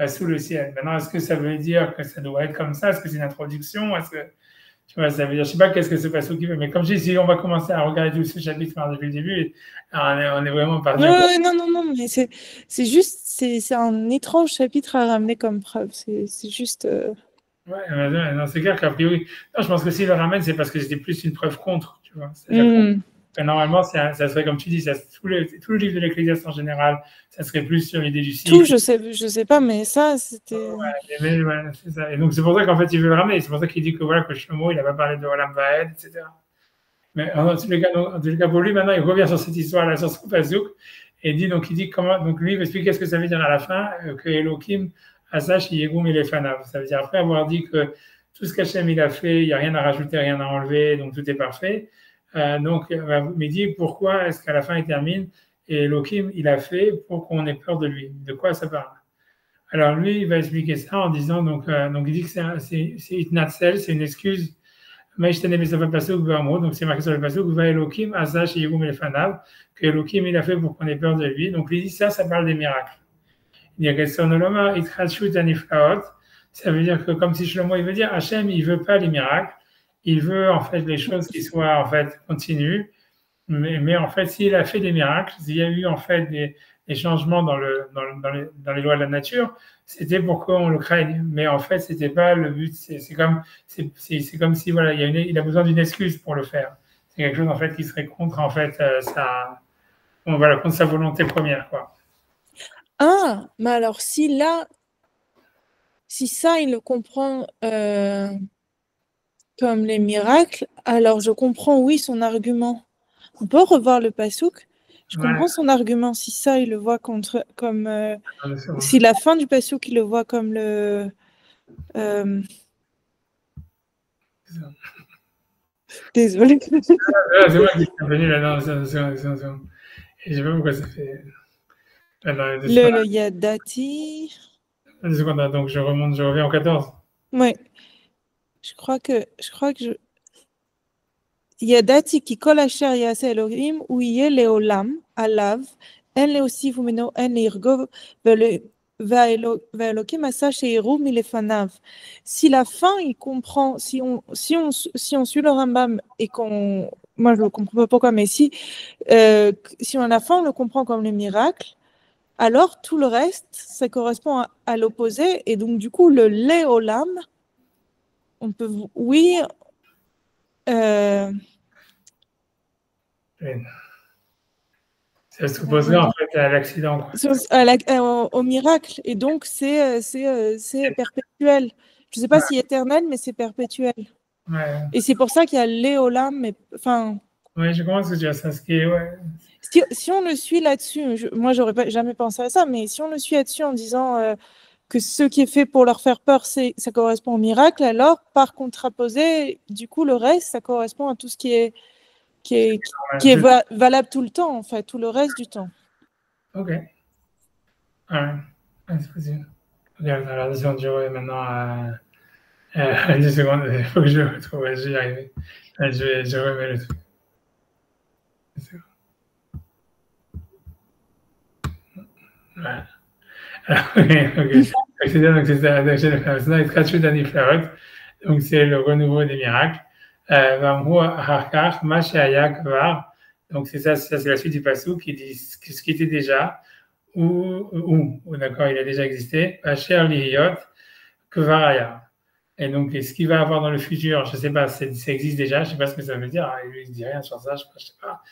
Sous le ciel. Maintenant, est-ce que ça veut dire que ça doit être comme ça? Est-ce que c'est une introduction? Est-ce que, tu vois, ça veut dire, je sais pas qu'est-ce que ce passouk veut, mais comme je dis, si on va commencer à regarder tout ce chapitre depuis le début, on est vraiment parti. Non, mais c'est juste, c'est un étrange chapitre à ramener comme preuve. C'est juste. Ouais, non, c'est clair qu'a priori. Non, je pense que s'il le ramène, c'est parce que c'était plus une preuve contre, tu vois. Normalement, ça serait comme tu dis, tout le livre de l'Ecclésiaste en général, ça serait plus sur l'idée du cycle. Tout, je sais pas, mais ça, c'était. Ouais, c'est ça. Et donc, c'est pour ça qu'en fait, il veut le ramener. C'est pour ça qu'il dit que voilà, que Shlomo, il n'a pas parlé de Olam Vaed, etc. Mais en tous les cas, pour lui, maintenant, il revient sur cette histoire-là, sur son passouk, et il dit comment. Donc, lui, il va expliquer ce que ça veut dire à la fin, que Elohim, Asash, Yegum, Elefanav. Ça veut dire, après avoir dit que tout ce qu'Hachem, il a fait, il n'y a rien à rajouter, rien à enlever, donc tout est parfait. Donc, il dit pourquoi est-ce qu'à la fin il termine et Elohim il a fait pour qu'on ait peur de lui. De quoi ça parle? Alors lui il va expliquer ça en disant donc il dit que c'est itnatzel, c'est une excuse. Donc c'est marqué sur le passouk va Elohim azash yegum elefanav que Elohim il a fait pour qu'on ait peur de lui. Donc il dit ça parle des miracles. Il dit que sonoloma itchashut aniflaot, ça veut dire que comme si Shlomo il veut dire Hachem il veut pas les miracles. Il veut en fait les choses qui soient en fait continues, mais en fait s'il a fait des miracles, s'il y a eu en fait des changements dans les lois de la nature, c'était pour qu'on le craigne. Mais en fait c'était pas le but. C'est comme si voilà il a besoin d'une excuse pour le faire. C'est quelque chose en fait qui serait contre en fait contre sa volonté première quoi. Ah, mais alors si ça il le comprend. Comme les miracles, alors je comprends, oui, son argument. On peut revoir le passouk. Je comprends son argument. Si ça, il le voit comme si la fin du passouk, il le voit comme le. Désolée. C'est moi qui suis venu là-dedans. Et je sais pas pourquoi ça fait. Le Yadati. Une seconde, donc je reviens au 14. Oui. Je crois que ידעתי כי כל אשר יעשה אלוהים הוא יהיה לעולם עליו, אין להוסיף ממנו, אין להרגוב, והאלוקים עשה שיראו מלפניו. Si la fin, il comprend, si on suit le Rambam et qu'on, moi je ne comprends pas pourquoi, mais si on a la fin, on le comprend comme le miracle, alors tout le reste, ça correspond à l'opposé, et donc du coup le Léolam, on peut, oui, ça s'opposerait en fait à l'accident. Au miracle, et donc c'est perpétuel. Je ne sais pas si éternel, mais c'est perpétuel. Ouais. Et c'est pour ça qu'il y a Léolam, mais enfin. Oui, je commence à dire ça, ce qui est, ouais. Si on le suit là-dessus, moi j'aurais jamais pensé à ça, mais si on le suit là-dessus en disant que ce qui est fait pour leur faire peur, ça correspond au miracle, alors par contraposé, du coup le reste, ça correspond à tout ce qui est valable tout le temps, en fait, tout le reste du temps. Ok. Ouais, c'est possible. Regarde, alors 2 secondes, je reviens maintenant à 10 secondes, il faut que je le retrouve, ouais, j'y arrive. Je remets le truc. Voilà. Donc c'est le renouveau des miracles. Donc c'est ça c'est la suite du passou qui dit ce qui était déjà ou d'accord, il a déjà existé. Et donc ce qu'il va avoir dans le futur, je ne sais pas, ça existe déjà, je ne sais pas ce que ça veut dire. Il ne dit rien sur ça, je ne sais pas.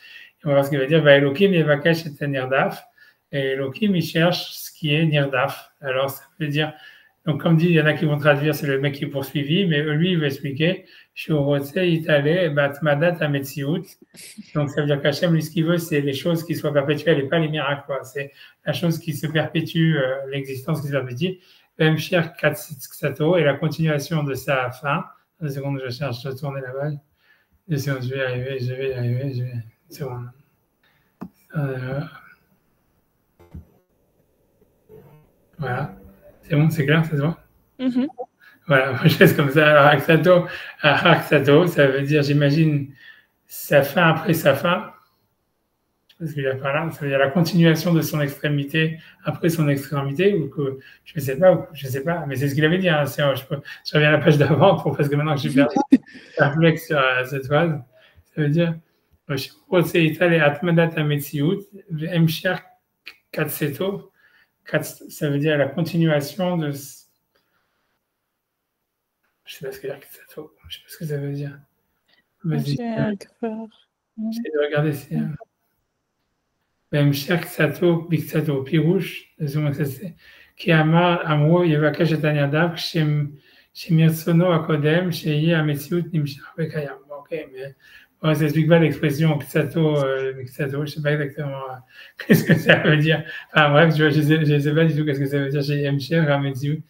Et on va voir ce qu'il va dire. Elohim Yevakesh et Nirdaf. Et Elohim, il cherche ce qui est Nirdaf. Alors, ça veut dire, donc comme dit, il y en a qui vont traduire, c'est le mec qui est poursuivi, mais lui, il va expliquer, donc ça veut dire qu'Hachem, lui, ce qu'il veut, c'est les choses qui soient perpétuelles et pas les miracles, quoi. C'est la chose qui se perpétue, l'existence qui se perpétue. Même cher Katsato et la continuation de sa fin. 2 secondes, je cherche de tourner la balle. 2 secondes, je vais y arriver. 1 seconde. Voilà. C'est bon, c'est clair, ça se voit? Mm-hmm. Voilà, moi je laisse comme ça. Alors, Aksato, ça veut dire, j'imagine, sa fin après sa fin. Je sais pas ce qu'il y a par là. Ça veut dire la continuation de son extrémité après son extrémité, ou que je sais pas, mais c'est ce qu'il avait dit. Hein, je reviens à la page d'avant parce que maintenant que j'ai perdu perplexe sur cette phrase, ça veut dire ça veut dire la continuation de. Je sais pas ce que je sais pas ce que ça veut dire. Vas-y. J'essaie de regarder si. בהמשך קצתו בקצתו, פירוש, זאת אומרת, כי אמרו יבקש את הנידיו שמרצונו הקודם שיהיה המציאות נמשך וקיים. אוקיי, ça explique pas l'expression Ksato, je sais pas exactement qu'est-ce que ça veut dire. Enfin bref, tu vois, je sais pas du tout qu'est-ce que ça veut dire chez Mcher, Rametziut.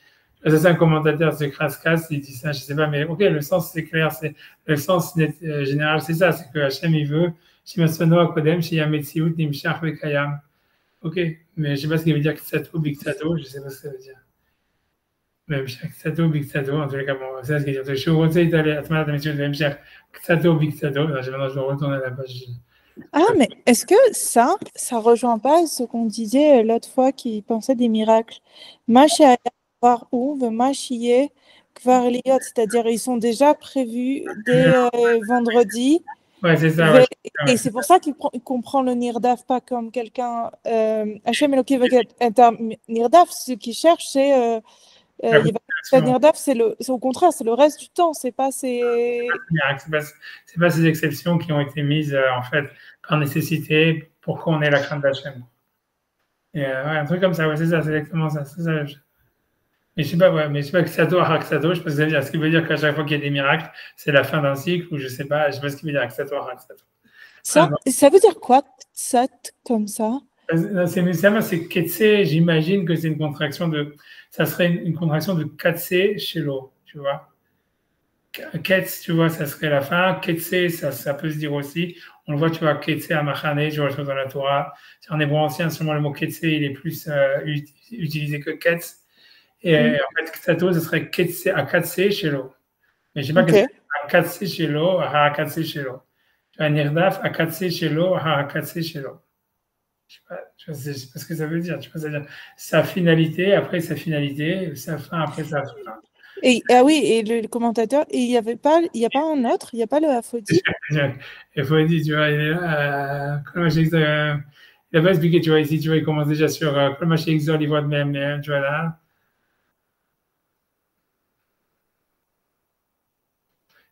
Ça, c'est un commentateur, c'est Kraskas, il dit ça, je sais pas, mais ok, le sens c'est clair, c'est le sens général, c'est ça, c'est que Hachem il veut, Shimasono Akodem, Shiyametziut, Nimshach Vekayam. Ok, mais je sais pas ce qu'il veut dire Ksato, Biksato, je sais pas ce que ça veut dire. Même Ksato, Biksato, en tous les cas, bon, c'est ce qu'il dit. Je vous conseille d'aller à Tmalat Metziut, même cher Ksato, Biksato. Maintenant, je dois retourner à la page. Ah, mais est-ce que ça rejoint pas ce qu'on disait l'autre fois qui pensait des miracles? Mashaya Kvar Uv, Mashiye Kvar Liot, c'est-à-dire ils sont déjà prévus dès vendredi. Ouais, c'est ça. Ouais. Et c'est pour ça qu'il comprend le Nirdaf pas comme quelqu'un. Hachem Elokim Nirdaf, ce qu'il cherche, c'est. Nirdaf, c'est au contraire, c'est le reste du temps, c'est pas ces. C'est pas ces exceptions qui ont été mises en fait par nécessité pour qu'on ait la crainte d'Hachem. Et ouais, un truc comme ça, ouais, c'est ça, c'est exactement ça. C'est ça. Mais je sais pas, ouais, mais je sais pas que Ksato, Haraksato, je sais pas ce que ça veut dire. Est-ce qu'il veut dire qu'à chaque fois qu'il y a des miracles, c'est la fin d'un cycle, ou je sais pas ce qu'il veut dire Ksato, Haraksato. Ça veut dire quoi, Tsat, comme ça? C'est Ketse, j'imagine que c'est une contraction de. Ça serait une contraction de Ketse chez l'eau, tu vois. Ketz, tu vois, ça serait la fin. Ketse, ça peut se dire aussi. On le voit, tu vois, Ketse à Machane, tu vois, chose dans la Torah. En hébreu ancien, seulement le mot Ketse, il est plus utilisé que Ketz. Et en fait, Ksato, ce serait Akatse Shelo. Mais je ne sais pas Ok. qu'est-ce que c'est Akatse Shelo, Akatse Shelo. Un Nirdaf, Akatse Shelo, Akatse Shelo. Je sais pas ce que ça veut dire. Tu vois, ça veut dire sa finalité après sa finalité, sa fin après sa fin. Et, ah oui, et le commentateur, et il n'y a pas un autre, il n'y a pas le Afodi? Il faut dire, tu vois, il est là, il n'a pas expliqué, tu vois, ici, tu vois, il commence déjà sur comment chez Exor, il voit de même, tu vois là.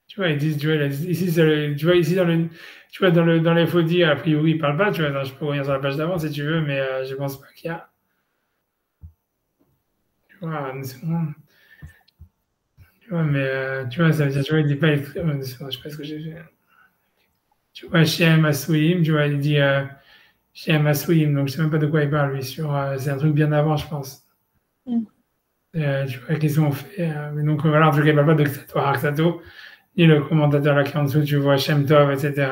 Tu vois, ils disent, tu vois, ici, tu vois, ici, tu vois, dans les faux a priori, ils ne parlent pas, tu vois, attends, je peux revenir sur la page d'avant si tu veux, mais je ne pense pas qu'il y a. Tu vois, une seconde. Tu vois, mais tu vois, ça veut dire, tu vois, il dit pas, je sais pas ce que j'ai fait. Tu vois, Shem Asouim, tu vois, il dit Shem Asouim, donc je sais même pas de quoi il parle, lui, c'est un truc bien avant, je pense. Mm. Tu vois, qu'ils ont fait. Mais donc, voilà, en tout cas, il ne parle pas de Xato, Haraksato, ni le commentateur là qui est en dessous, tu vois, Shem Tov, etc.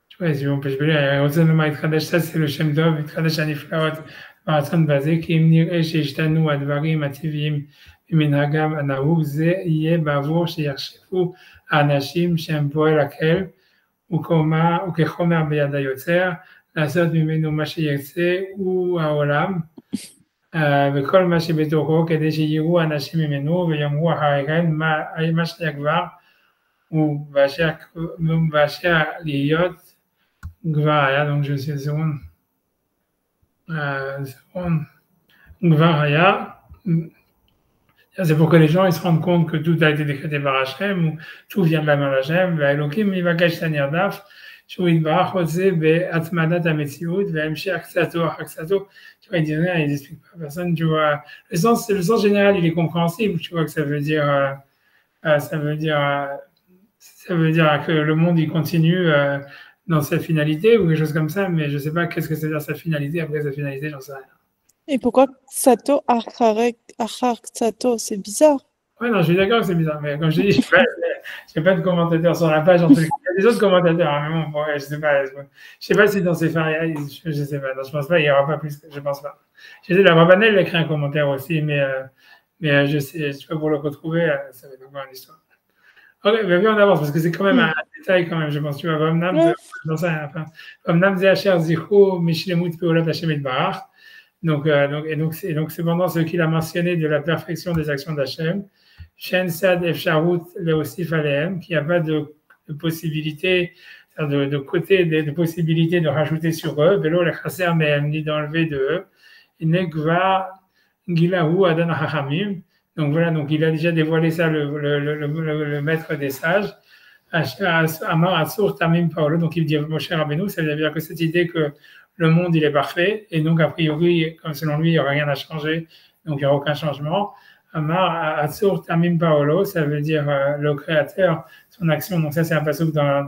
Tu vois, si on peut lire, Rosanoma Itkadesh, ça c'est le Shem Tov, Itkadesh Aniflaot, Marathon Bazé, qui Imnir Esheshtanu Advarim Ativim, Minhagam Anahu, Ze Iye Bavur, Sheyarshifu, Anashim, Shem Poel Akel, וכחומר ביד היוצר, לעשות ממנו מה שירצה הוא העולם, וכל מה שבתוכו, כדי שיראו אנשים ממנו ויאמרו אחריכם מה שהיה כבר, ובאשר להיות כבר היה, donc je sais seconde, כבר היה, c'est pour que les gens ils se rendent compte que tout a été décrété par Hachem, ou tout vient de la main d'Hachem, והאלוקים יבקש את הנרדף, שהוא יתברך רוצה בהתמדת המציאות, והמשך קצתו אחר קצתו. Tu vois, ils disent rien, ils n'expliquent pas à personne, tu vois. Le sens général, il est compréhensible, tu vois, que ça veut dire, ça veut dire que le monde, il continue dans sa finalité, ou quelque chose comme ça, mais je ne sais pas qu'est-ce que ça veut dire sa finalité, après sa finalité, j'en sais rien. Et pourquoi Sato Achar Sato? C'est bizarre. Ouais, non, je suis d'accord que c'est bizarre, mais comme je dis, je n'ai pas de commentateurs sur la page. Il y a des autres commentateurs, hein, mais bon, ouais, je sais pas si dans ces faria, je sais pas, non, je pense pas, il n'y aura pas plus, je pense pas. Je sais, la Rabanel a écrit un commentaire aussi, mais je sais pas pour le retrouver, ça va être encore une histoire. Ok, mais viens, on avance, parce que c'est quand même un détail, quand même, je pense, tu vois, dans ça, enfin, donc, c'est pendant ce qu'il a mentionné de la perfection des actions d'Hachem, Shen Sad Efsharut Leosif Aleem, qu'il n'y a pas de possibilité, de possibilité de rajouter sur eux, Velo le Chaser Mehem, ni d'enlever de eux, Negva Gilahu Adan Hachamim. Donc voilà, donc il a déjà dévoilé ça, le maître des sages. Amar Asur Tamim Paolo, donc il dit Moshe Rabbeinu, ça veut dire que cette idée que le monde il est parfait, et donc a priori, comme selon lui, il n'y aura rien à changer, donc il n'y aura aucun changement. Amar Asur Tamim Paolo, ça veut dire le créateur, son action, donc ça c'est un passage dans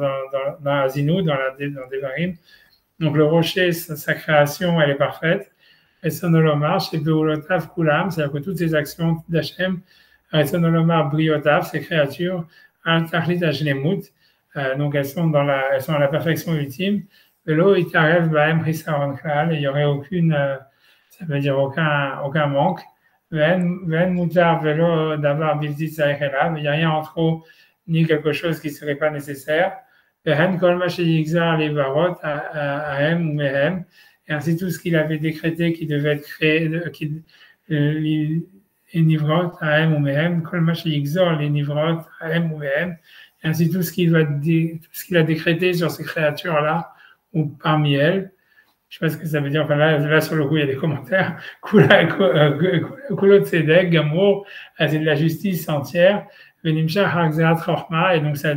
Azinu, dans Devarim. Donc le rocher, sa création, elle est parfaite. Et son olomar, chez Beulotav Kulam, c'est-à-dire que toutes ces actions d'Hachem, et son olomar Briotav, ces créatures, Al-Tachlit Ashlemut, donc elles sont à la perfection ultime. Velo Itarev Baem Hisaron Klal, il n'y aurait aucune, ça veut dire aucun manque. Ven Mutar Velo Davar Bilti Tzarechelav, il n'y a rien en trop, ni quelque chose qui ne serait pas nécessaire. Vehen Kol Mashi Yigzar Levarot, Ahem ou Mehem, et ainsi tout ce qu'il avait décrété qui devait être créé, les nivrot, Ahem ou Mehem, Kol Mashi Yigzar, les nivrot, Ahem ou Mehem, et ainsi tout ce qu'il a décrété sur ces créatures-là, ou parmi elles. Je ne sais pas ce que ça veut dire. Enfin, là, sur le coup, il y a des commentaires. Kulot Tzedek, Gamour, c'est de la justice entière. Venimcha Hagzat Rochma, et donc ça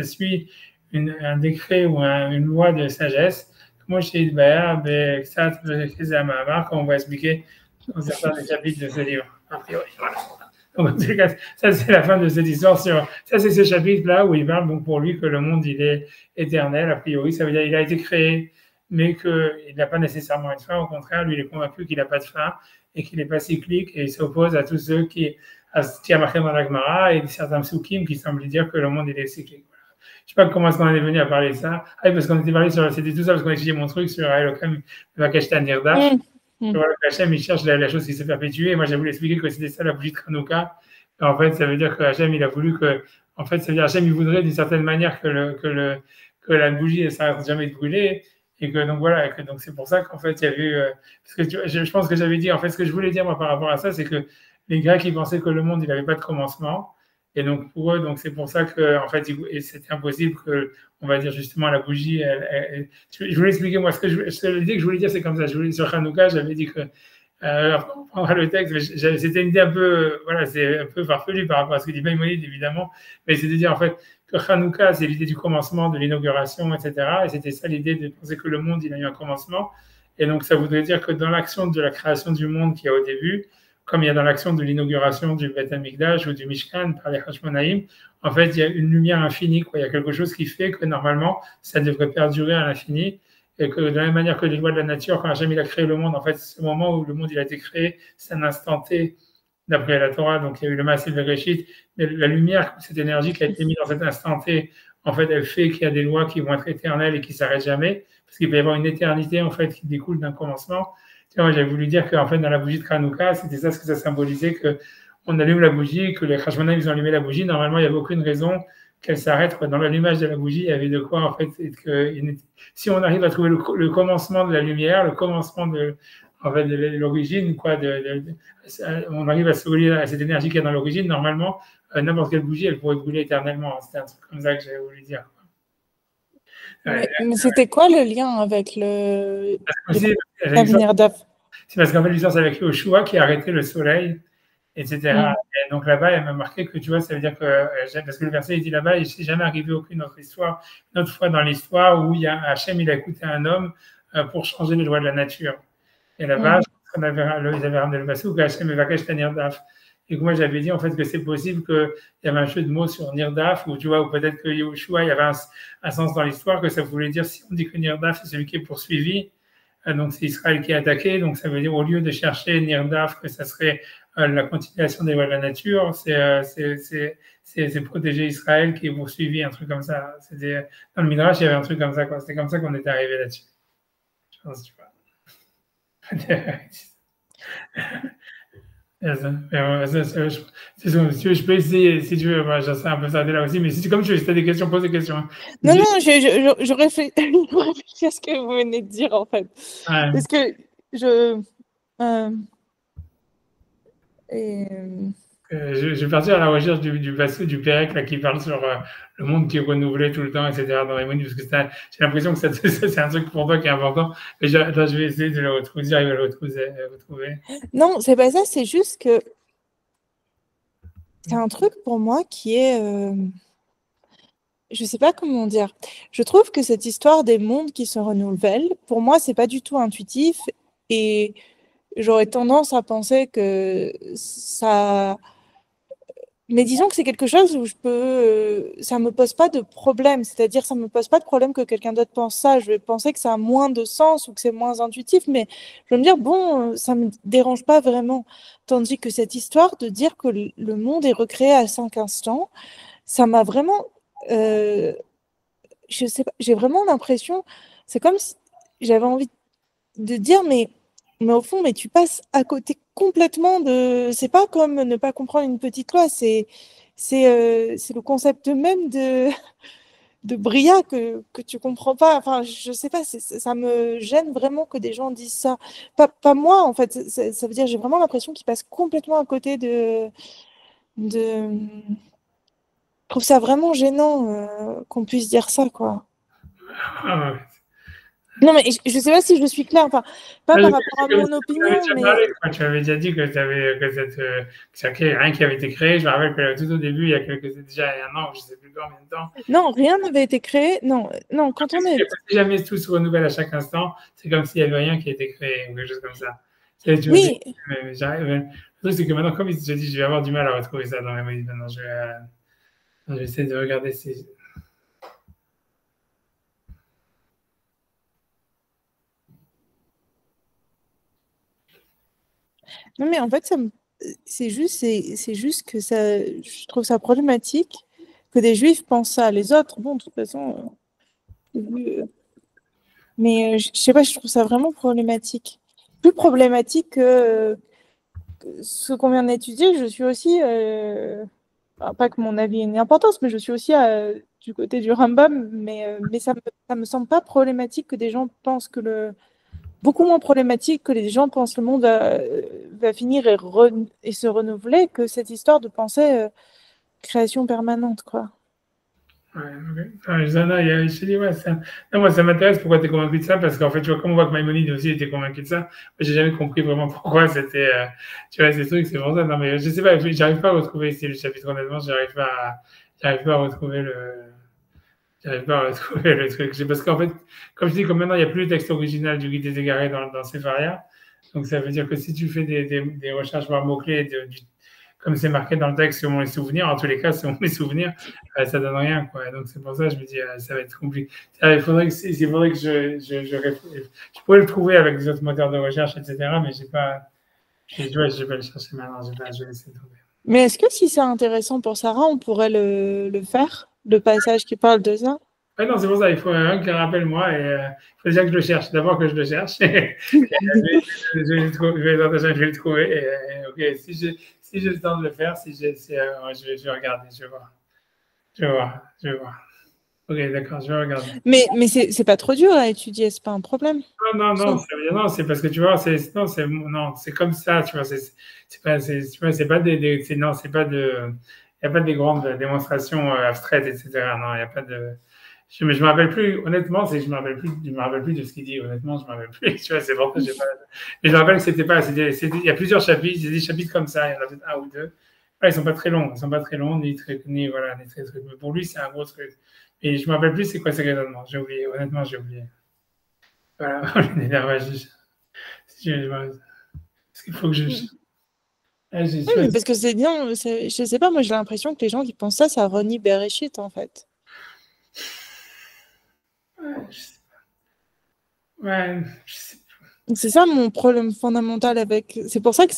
suit un décret ou une loi de sagesse. Moi, je suis comme on va expliquer dans certains des chapitres de ce livre. A priori, voilà. Donc, ça, c'est la fin de cette histoire. Ça, c'est ce chapitre-là où il parle donc, pour lui que le monde, il est éternel. A priori, ça veut dire qu'il a été créé, mais qu'il n'a pas nécessairement une fin. Au contraire, lui, il est convaincu qu'il n'a pas de fin et qu'il n'est pas cyclique. Et il s'oppose à tous ceux qui a marqué dans la Gemara et certains psukim qui semblent dire que le monde, il est cyclique. Je ne sais pas comment est-ce qu'on en est venu à parler de ça. Ah, parce qu'on était parlé c'était tout ça parce qu'on a étudié mon truc sur Elohim Vakashtan Nirdaf. Voilà, Hachem, il cherche la chose qui s'est perpétuée. Et moi, j'ai voulu expliquer que c'était ça la bougie de Hanouka. Et en fait, ça veut dire que Hachem, il a voulu que. En fait, ça veut dire Hachem, il voudrait d'une certaine manière que la bougie, elle s'arrête jamais de brûler. Et que donc voilà, donc c'est pour ça qu'en fait, il y a eu. Parce que je pense que j'avais dit, en fait, ce que je voulais dire moi par rapport à ça, c'est que les Grecs, ils pensaient que le monde, il n'avait pas de commencement. Et donc pour eux, donc c'est pour ça que en fait, c'était impossible que, on va dire justement, la bougie. Je voulais expliquer moi l'idée que je voulais dire, c'est comme ça. Sur Hanouka, j'avais dit que on prendra le texte, mais c'était une idée un peu, voilà, c'est un peu farfelu par rapport à ce que dit Maïmonide, évidemment, mais c'est de dire en fait que Hanouka, c'est l'idée du commencement, de l'inauguration, etc. Et c'était ça l'idée de penser que le monde, il a eu un commencement. Et donc ça voudrait dire que dans l'action de la création du monde qu'il y a au début, comme il y a dans l'action de l'inauguration du Beth Amikdash ou du Mishkan par les Hashmonaïm, en fait, il y a une lumière infinie, quoi. Il y a quelque chose qui fait que normalement, ça devrait perdurer à l'infini. Et que de la même manière que les lois de la nature, quand Hachem il a créé le monde, en fait, ce moment où le monde il a été créé, c'est un instant T d'après la Torah. Donc, il y a eu le Maaseh Bereshit. Mais la lumière, cette énergie qui a été mise dans cet instant T, en fait, elle fait qu'il y a des lois qui vont être éternelles et qui ne s'arrêtent jamais. Parce qu'il peut y avoir une éternité, en fait, qui découle d'un commencement. Tu vois, j'avais voulu dire qu'en fait, dans la bougie de Hanouka, c'était ça ce que ça symbolisait, qu'on allume la bougie, que les Hashmonaïm, ils ont allumé la bougie. Normalement, il n'y avait aucune raison qu'elle s'arrête. Dans l'allumage de la bougie, il y avait de quoi, en fait, si on arrive à trouver le commencement de la lumière, le commencement de, en fait, de l'origine, quoi, on arrive à se relier à cette énergie qu'il y a dans l'origine, normalement, n'importe quelle bougie, elle pourrait brûler éternellement. C'était un truc comme ça que j'avais voulu dire. Mais c'était quoi le lien avec l'avenir d'Af? C'est parce qu'en fait, l'histoire, c'est avec Yoshua qui a arrêté le soleil, etc. Et donc là-bas, elle m'a marqué que, tu vois, ça veut dire que, parce que le verset, il dit là-bas, il ne s'est jamais arrivé aucune autre histoire, une autre fois dans l'histoire où Hachem, il a écouté un homme pour changer les lois de la nature. Et là-bas, ils avaient ramené le verset où Hachem Evakesh Nirdaf. Et que moi, j'avais dit, en fait, que c'est possible qu'il y avait un jeu de mots sur Nirdaf, ou tu vois, ou peut-être que Yoshua, il y avait un sens dans l'histoire que ça voulait dire, si on dit que Nirdaf, c'est celui qui est poursuivi, donc c'est Israël qui est attaqué, donc ça veut dire au lieu de chercher Nirdaf, que ça serait la continuation des lois de la nature, c'est protéger Israël qui est poursuivi, un truc comme ça. Dans le Midrash, il y avait un truc comme ça, quoi. C'était comme ça qu'on était arrivé là-dessus. Je pense, tu vois. Je peux essayer, si tu veux, moi, j'essaie un peu ça là aussi, mais si comme tu veux, si tu as des questions, pose des questions. Non, je réfléchis à ce que vous venez de dire, en fait. Ouais. Parce que je vais partir à la recherche du passé du Pérec là, qui parle sur le monde qui est renouvelé tout le temps, etc. dans les mots, parce que j'ai l'impression que c'est un truc pour toi qui est important. Mais je vais essayer de le retrouver, j'arrive à le retrouver. Non, c'est pas ça, c'est juste que c'est un truc pour moi qui est... je sais pas comment dire. Je trouve que cette histoire des mondes qui se renouvellent, pour moi, c'est pas du tout intuitif et j'aurais tendance à penser que ça... Mais disons que c'est quelque chose où ça me pose pas de problème, c'est-à-dire ça me pose pas de problème que quelqu'un d'autre pense ça. Je vais penser que ça a moins de sens ou que c'est moins intuitif, mais je vais me dire bon, ça me dérange pas vraiment. Tandis que cette histoire de dire que le monde est recréé à 5 instants, ça m'a vraiment, je sais pas, j'ai vraiment l'impression, c'est comme si j'avais envie de dire mais au fond, mais tu passes à côté complètement de... C'est pas comme ne pas comprendre une petite loi, c'est le concept même de Bria que tu comprends pas. Enfin, je sais pas, ça me gêne vraiment que des gens disent ça. Pas moi, en fait. Ça veut dire j'ai vraiment l'impression qu'ils passent complètement à côté de... Je trouve ça vraiment gênant qu'on puisse dire ça, quoi. Ah ouais. Non, mais je ne sais pas si je suis claire, enfin, pas par rapport à mon opinion, mais... Tu avais déjà dit que rien qui avait été créé. Je me rappelle que tout au début, il y a déjà un an, je ne sais plus combien de temps. Non, rien n'avait été créé. Non, quand on est... Si jamais tout se renouvelle à chaque instant, c'est comme s'il n'y avait rien qui a été créé, ou quelque chose comme ça. Oui. Le truc, c'est que maintenant, comme je dis, je vais avoir du mal à retrouver ça dans mes mots. Maintenant, je vais essayer de regarder si... Non, mais en fait, c'est juste que ça, je trouve ça problématique que des juifs pensent ça. Les autres, bon, de toute façon, mais je sais pas, je trouve ça vraiment problématique. plus problématique que ce qu'on vient d'étudier. Je suis aussi, pas que mon avis ait une importance, mais je suis aussi du côté du Rambam, mais ça me semble pas problématique que des gens pensent beaucoup moins problématique que les gens pensent le monde va finir et se renouveler que cette histoire de penser création permanente, quoi. Ouais, ok. Non, je te dis, ouais, non, moi, ça m'intéresse pourquoi tu es convaincu de ça, parce qu'en fait, tu vois, comme on voit que Maïmonide aussi était convaincu de ça, moi, j'ai jamais compris vraiment pourquoi c'était, tu vois, ces trucs, c'est pour ça. Non, mais je sais pas, j'arrive pas à retrouver ici le chapitre, honnêtement, j'arrive pas à retrouver j'arrive pas à retrouver le truc. C'est parce qu'en fait, comme je dis, comme maintenant, il n'y a plus le texte original du Guide des égarés dans Sepharia, donc ça veut dire que si tu fais des recherches par mots-clés, comme c'est marqué dans le texte selon les souvenirs, en tous les cas, selon mes souvenirs, ça donne rien, quoi. Donc c'est pour ça que je me dis, ça va être compliqué. Il faudrait que je pourrais le trouver avec des autres moteurs de recherche, etc., mais j'ai pas, je vais le chercher maintenant, je vais essayer de trouver. Mais est-ce que si c'est intéressant pour Sarah, on pourrait le faire, le passage qui parle de ça? Ouais, non, c'est pour ça, il faut un qui rappelle-moi et il faut déjà que je le cherche. D'abord que je le cherche. Je vais le trouver. Ok, si j'ai le temps de le faire, je vais regarder, je vais voir. Je vais voir. Ok, d'accord, je vais regarder. Mais c'est pas trop dur à étudier, c'est pas un problème. Non, non, c'est parce que tu vois, non, c'est comme ça, tu vois, tu vois, c'est pas non, c'est pas il n'y a pas des grandes démonstrations abstraites, etc. Non, il n'y a pas de, je me rappelle plus, honnêtement, je me rappelle plus de ce qu'il dit, honnêtement, je me rappelle plus, tu vois, c'est bon, j'ai pas, mais je me rappelle que il y a plusieurs chapitres, il y a des chapitres comme ça, il y en a peut-être un ou deux. Ouais, ils sont pas très longs, voilà, ni très trucs, mais pour lui, c'est un gros truc. Et je me rappelle plus c'est quoi ces raisonnements, j'ai oublié, honnêtement, j'ai oublié. Voilà, l'énervage. Parce qu'il faut que je. Oui, mais parce que c'est bien, je sais pas, moi j'ai l'impression que les gens qui pensent ça, ça renie Bereshit en fait. Ouais, je sais pas. Ouais, je sais C'est ça mon problème fondamental avec. C'est pour ça que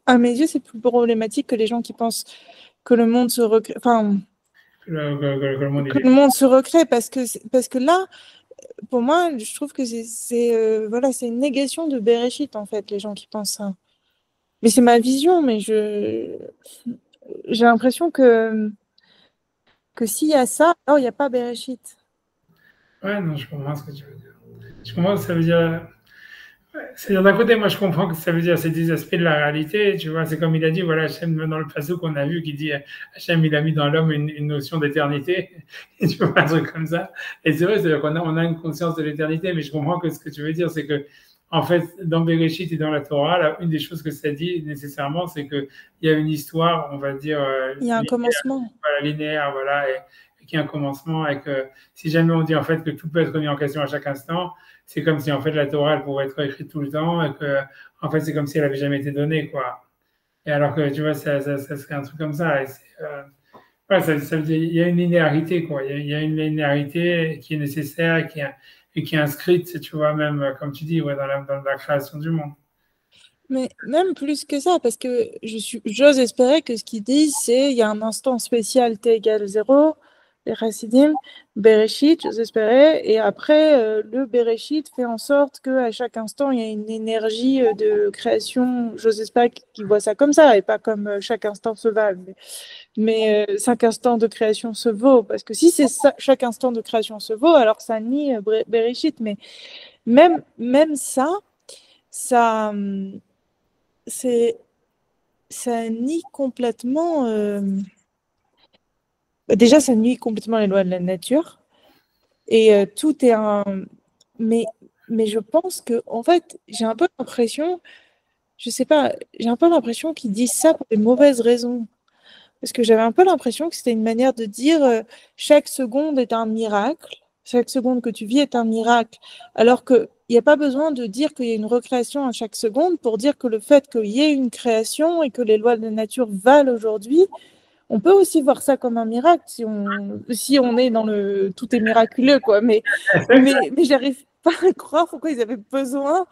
à mes yeux, c'est plus problématique que les gens qui pensent que le monde se recrée. Enfin, que le monde que le monde se recrée, parce que là, pour moi, je trouve que voilà, c'est une négation de Bereshit en fait, les gens qui pensent ça. Mais c'est ma vision, mais j'ai l'impression que s'il y a ça, alors il n'y a pas Bereshit. Ouais, non, je comprends ce que tu veux dire. Je comprends ce que ça veut dire. C'est d'un côté, moi, je comprends que ça veut dire c'est des aspects de la réalité, tu vois. C'est comme il a dit, voilà, Hachem, dans le passage qu'on a vu, qui dit Hachem, il a mis dans l'homme une notion d'éternité, et tu vois, un truc comme ça. Et c'est vrai, c'est-à-dire on a une conscience de l'éternité, mais je comprends que ce que tu veux dire, c'est que, en fait, dans Bereshit et dans la Torah, là, une des choses que ça dit nécessairement, c'est qu'il y a une histoire, on va dire, Il y a un commencement. voilà, linéaire, voilà, et qu'il y a un commencement, et que si jamais on dit en fait que tout peut être remis en question à chaque instant, c'est comme si en fait la Torah elle pourrait être écrite tout le temps et que en fait c'est comme si elle avait jamais été donnée quoi. Et alors que tu vois ça serait un truc comme ça. Ouais, ça veut dire il y a une linéarité quoi. Il y a une linéarité qui est nécessaire et qui est inscrite, tu vois même comme tu dis ouais, dans la création du monde. Mais même plus que ça, parce que j'ose espérer que ce qu'ils disent, c'est il y a un instant spécial t égale 0, les Chassidim, Bereshit, j'ose espérer, et après, le Bereshit fait en sorte qu'à chaque instant, il y a une énergie de création, j'ose espérer qu'ils voient ça comme ça, et pas comme chaque instant se valent, mais chaque instant de création se vaut, parce que si c'est ça, chaque instant de création se vaut, alors ça nie Bereshit, mais même ça, ça... c'est ça nie complètement déjà ça nuit complètement les lois de la nature et tout est un mais je pense que en fait j'ai un peu l'impression, je sais pas, j'ai un peu l'impression qu'ils disent ça pour des mauvaises raisons, parce que j'avais un peu l'impression que c'était une manière de dire chaque seconde est un miracle, chaque seconde que tu vis est un miracle, alors que il n'y a pas besoin de dire qu'il y a une recréation à chaque seconde pour dire que le fait qu'il y ait une création et que les lois de la nature valent aujourd'hui, on peut aussi voir ça comme un miracle si on est dans le tout est miraculeux, quoi. Mais j'arrive pas à croire pourquoi ils avaient besoin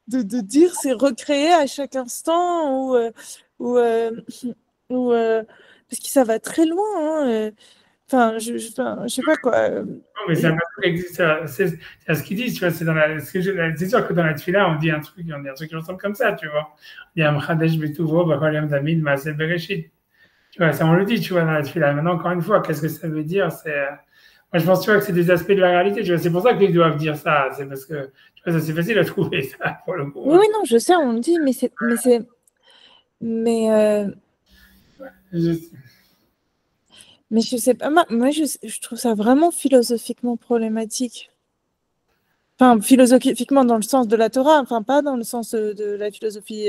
de dire c'est recréé à chaque instant ou, ou, euh, ou parce que ça va très loin. Hein. Enfin, je sais pas quoi. Non, mais c'est un truc qui existe. C'est ce qu'ils disent, tu vois. C'est sûr que dans la tefila, on dit un truc qui ressemble comme ça, tu vois. Il y a Mchadesh Betuvo, Bachol Yom Tamid, Maaseh Bereshit. Tu vois, ça on le dit, tu vois, dans la tefila. Maintenant, encore une fois, qu'est-ce que ça veut dire? Moi, je pense, tu vois, que c'est des aspects de la réalité. Tu vois, c'est pour ça qu'ils doivent dire ça. C'est parce que, tu vois, ça c'est facile à trouver, ça, pour le coup. Oui, oui, non, je sais, on le dit, mais Je- je sais pas, moi je trouve ça vraiment philosophiquement problématique. Enfin, philosophiquement dans le sens de la Torah, enfin pas dans le sens de la philosophie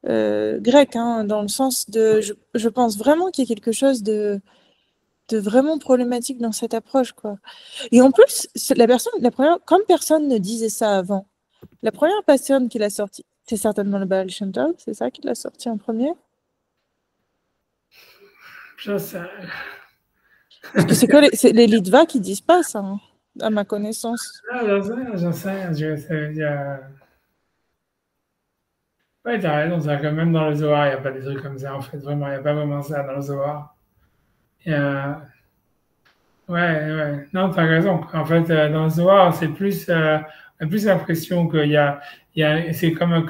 grecque, hein, dans le sens de, je pense vraiment qu'il y a quelque chose de vraiment problématique dans cette approche, quoi. Et en plus, la première, comme personne ne disait ça avant, la première personne qui l'a sorti, c'est certainement le Baal Shem Tov, c'est ça qui l'a sorti en premier. je sais. Parce que c'est que les Litva qui disent pas ça, hein, à ma connaissance. Ah, j'en sais rien, ça veut dire. Ouais, t'as raison, c'est que même dans le Zohar, il n'y a pas des trucs comme ça, en fait, vraiment, il n'y a pas vraiment ça dans le Zohar. Et, ouais, ouais, non, t'as raison. En fait, dans le Zohar, on a plus l'impression c'est comme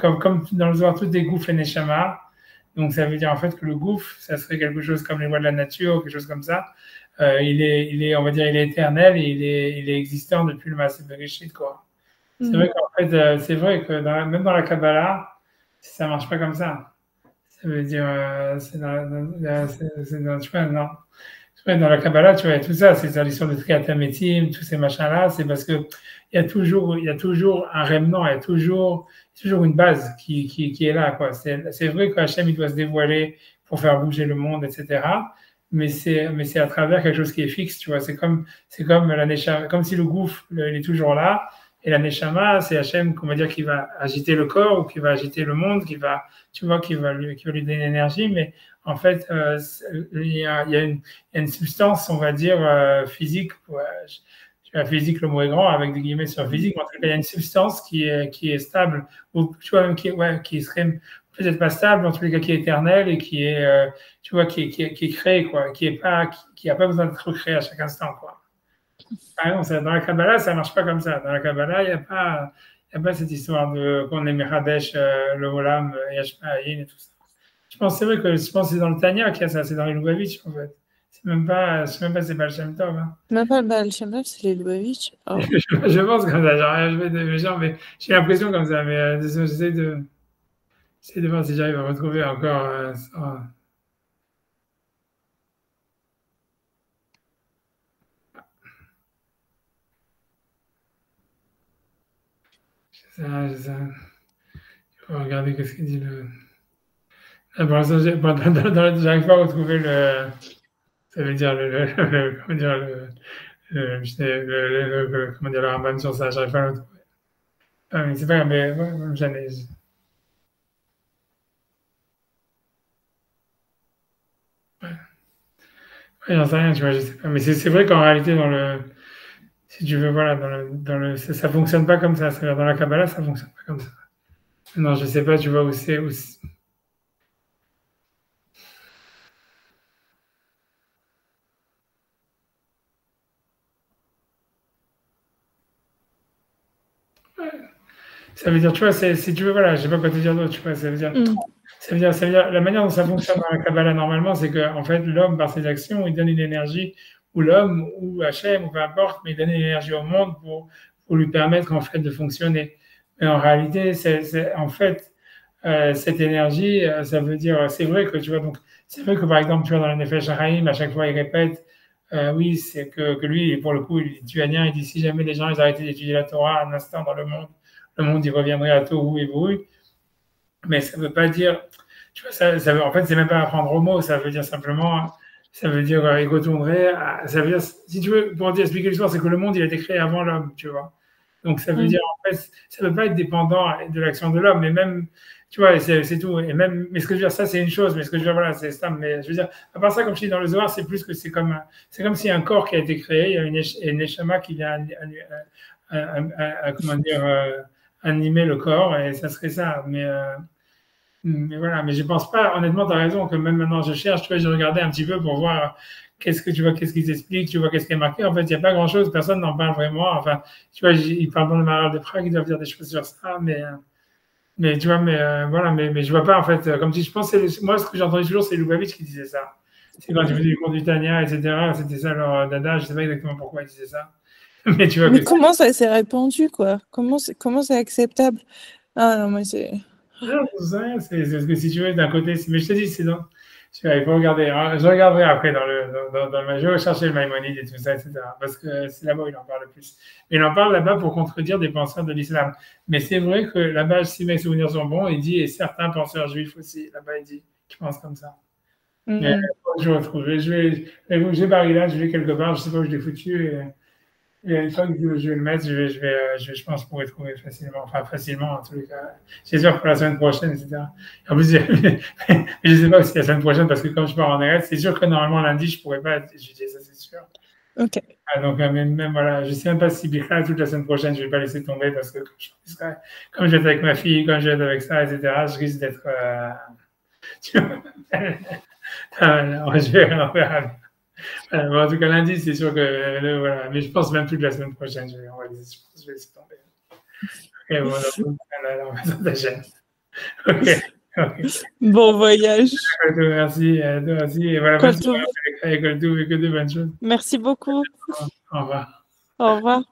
dans le Zohar, tout est gouffre et neshama. Donc, ça veut dire en fait que le gouffre, ça serait quelque chose comme les lois de la nature, quelque chose comme ça. On va dire, il est éternel et il est existant depuis le Maaseh Bereshit, quoi. C'est vrai qu'en fait, c'est vrai que même dans la Kabbalah, ça marche pas comme ça. Ça veut dire, tu vois, non. Ouais, dans la Kabbalah, tu vois, tout ça, c'est l'histoire de Triatamétim, tous ces machins-là, c'est parce que il y a toujours un rémanent, toujours une base qui est là, quoi. C'est vrai qu'Hachem, il doit se dévoiler pour faire bouger le monde, etc. Mais c'est à travers quelque chose qui est fixe, tu vois. C'est comme la Neshama, comme si le gouffre, il est toujours là. Et la Neshama, c'est Hachem, qu'on va dire, qui va agiter le corps ou qui va agiter le monde, tu vois, qui va lui donner l'énergie. Mais en fait, il y a une substance, on va dire, physique. Ouais, la physique, le mot est grand, avec des guillemets sur physique. Mais en tout cas, il y a une substance qui est stable, ou tu vois, même qui serait peut-être pas stable, en tous les cas qui est éternelle et qui est, tu vois, qui est créée, quoi, qui a pas besoin d'être recréée à chaque instant, quoi. Ah non, dans la Kabbalah, ça marche pas comme ça. Dans la Kabbalah, il y a pas cette histoire de qu'on est Miradesh, le Olam, Yashma'ayin et tout ça. Je pense que c'est dans le Tanya qu'il y a ça, c'est dans les Lubavitch, en fait. Je sais même pas si c'est pas le Shem Tov, hein. Même pas le Baal Shem Tov, c'est les Lubavitch. Oh. Je pense comme ça, genre, rien joué de méchant, mais j'ai l'impression comme ça, mais j'essaie de voir si j'arrive à retrouver encore je sais, je vais regarder qu'est-ce qu'il dit le. Ah, pour l'instant, j'arrive pas à retrouver ça veut dire comment dire, comment dire, le Rambam sur ça, j'arrive pas à le retrouver. Ah, mais c'est pas grave, mais ouais, ouais, j'en ai. Ouais, j'en sais rien, tu vois, je sais pas. Mais c'est vrai qu'en réalité, si tu veux, voilà, ça fonctionne pas comme ça. C'est-à-dire, dans la Kabbalah, ça fonctionne pas comme ça. Non, je sais pas, tu vois, ça veut dire, tu vois, si tu veux, voilà, je sais pas quoi te dire d'autre, tu vois, ça veut dire, la manière dont ça fonctionne dans la Kabbalah normalement, c'est que, en fait, l'homme, par ses actions, il donne une énergie, ou l'homme, ou Hachem, ou peu importe, mais il donne une énergie au monde pour lui permettre, en fait, de fonctionner. Mais en réalité, en fait, cette énergie, ça veut dire, c'est vrai que, tu vois, donc, c'est vrai que, par exemple, tu vois, dans la Nefesh Hachaim, à chaque fois, il répète, oui, c'est que lui, pour le coup, il est tuanien, il dit, si jamais les gens, ils arrêtaient d'étudier la Torah un instant dans le monde, il reviendrait à Tohu et Bohu. Mais ça veut pas dire, tu vois, en fait, c'est même pas apprendre au mot, ça veut dire simplement, ça veut dire, il retournerait, ça veut dire, si tu veux, pour expliquer l'histoire, c'est que le monde, il a été créé avant l'homme, tu vois. Donc, ça veut dire, en fait, ça veut pas être dépendant de l'action de l'homme, mais même, tu vois, c'est tout. Et même, mais ce que je veux dire, ça, c'est une chose, mais ce que je veux dire, voilà, c'est ça. Mais je veux dire, à part ça, comme je dis dans le Zohar, c'est plus que c'est comme s'il y a un corps qui a été créé, il y a une neshama qui vient, comment dire, animer le corps, et ça serait ça. Mais voilà, mais je pense pas, honnêtement, tu as raison, que même maintenant je cherche, tu vois, j'ai regardé un petit peu pour voir qu'est-ce que tu vois, qu'est-ce qu'ils expliquent, tu vois qu'est-ce qui est marqué. En fait, il n'y a pas grand-chose, personne n'en parle vraiment. Enfin, tu vois, ils parlent dans le Maral de Prague, ils doivent dire des choses sur ça, mais tu vois, voilà, mais je vois pas, en fait, comme si je pense, moi, ce que j'ai entendu toujours, c'est Lubavitch qui disait ça. C'est quand j'ai vu du cours du Tania, etc., c'était ça leur dada, je sais pas exactement pourquoi ils disaient ça. Mais tu vois Mais que comment ça s'est répandu, quoi? Comment c'est acceptable? Ah non, mais c'est... non, c'est ce que si tu veux, d'un côté, mais je te dis, c'est non. Tu vois, il faut regarder. Hein, je regarderai après dans le je vais chercher le Maïmonide et tout ça, etc. Parce que c'est là-bas où il en parle le plus. Il en parle là-bas pour contredire des penseurs de l'islam. Mais c'est vrai que là-bas, si mes souvenirs sont bons, il dit, et certains penseurs juifs aussi, là-bas, il dit, qui pensent comme ça. Mais faut que je retrouve. J'ai Barilla, je vais quelque part, je sais pas où je l'ai foutu. Et une fois que je vais le mettre, je pense que je pourrais trouver facilement, enfin facilement en tous les cas. J'espère pour la semaine prochaine, etc. En plus, je ne sais pas si la semaine prochaine, parce que comme je pars en Eretz, c'est sûr que normalement lundi, je ne pourrais pas étudier, ça c'est sûr. Ok. Ah, donc même voilà, je ne sais même pas si Bichat, toute la semaine prochaine, je ne vais pas laisser tomber parce que comme je vais être avec ma fille, comme je vais être avec ça, etc., je risque d'être... tu vois, je vais en faire. Bon, en tout cas, lundi, c'est sûr que voilà. Mais je pense même plus de la semaine prochaine. Je pense que je vais laisser tomber. Ok, bon, on va sur ta chaîne. Ok. Bon voyage. Merci, merci. Et voilà, bonne Coltou. soirée avec Coltou et que de bonnes choses. Merci beaucoup. Au revoir. Au revoir.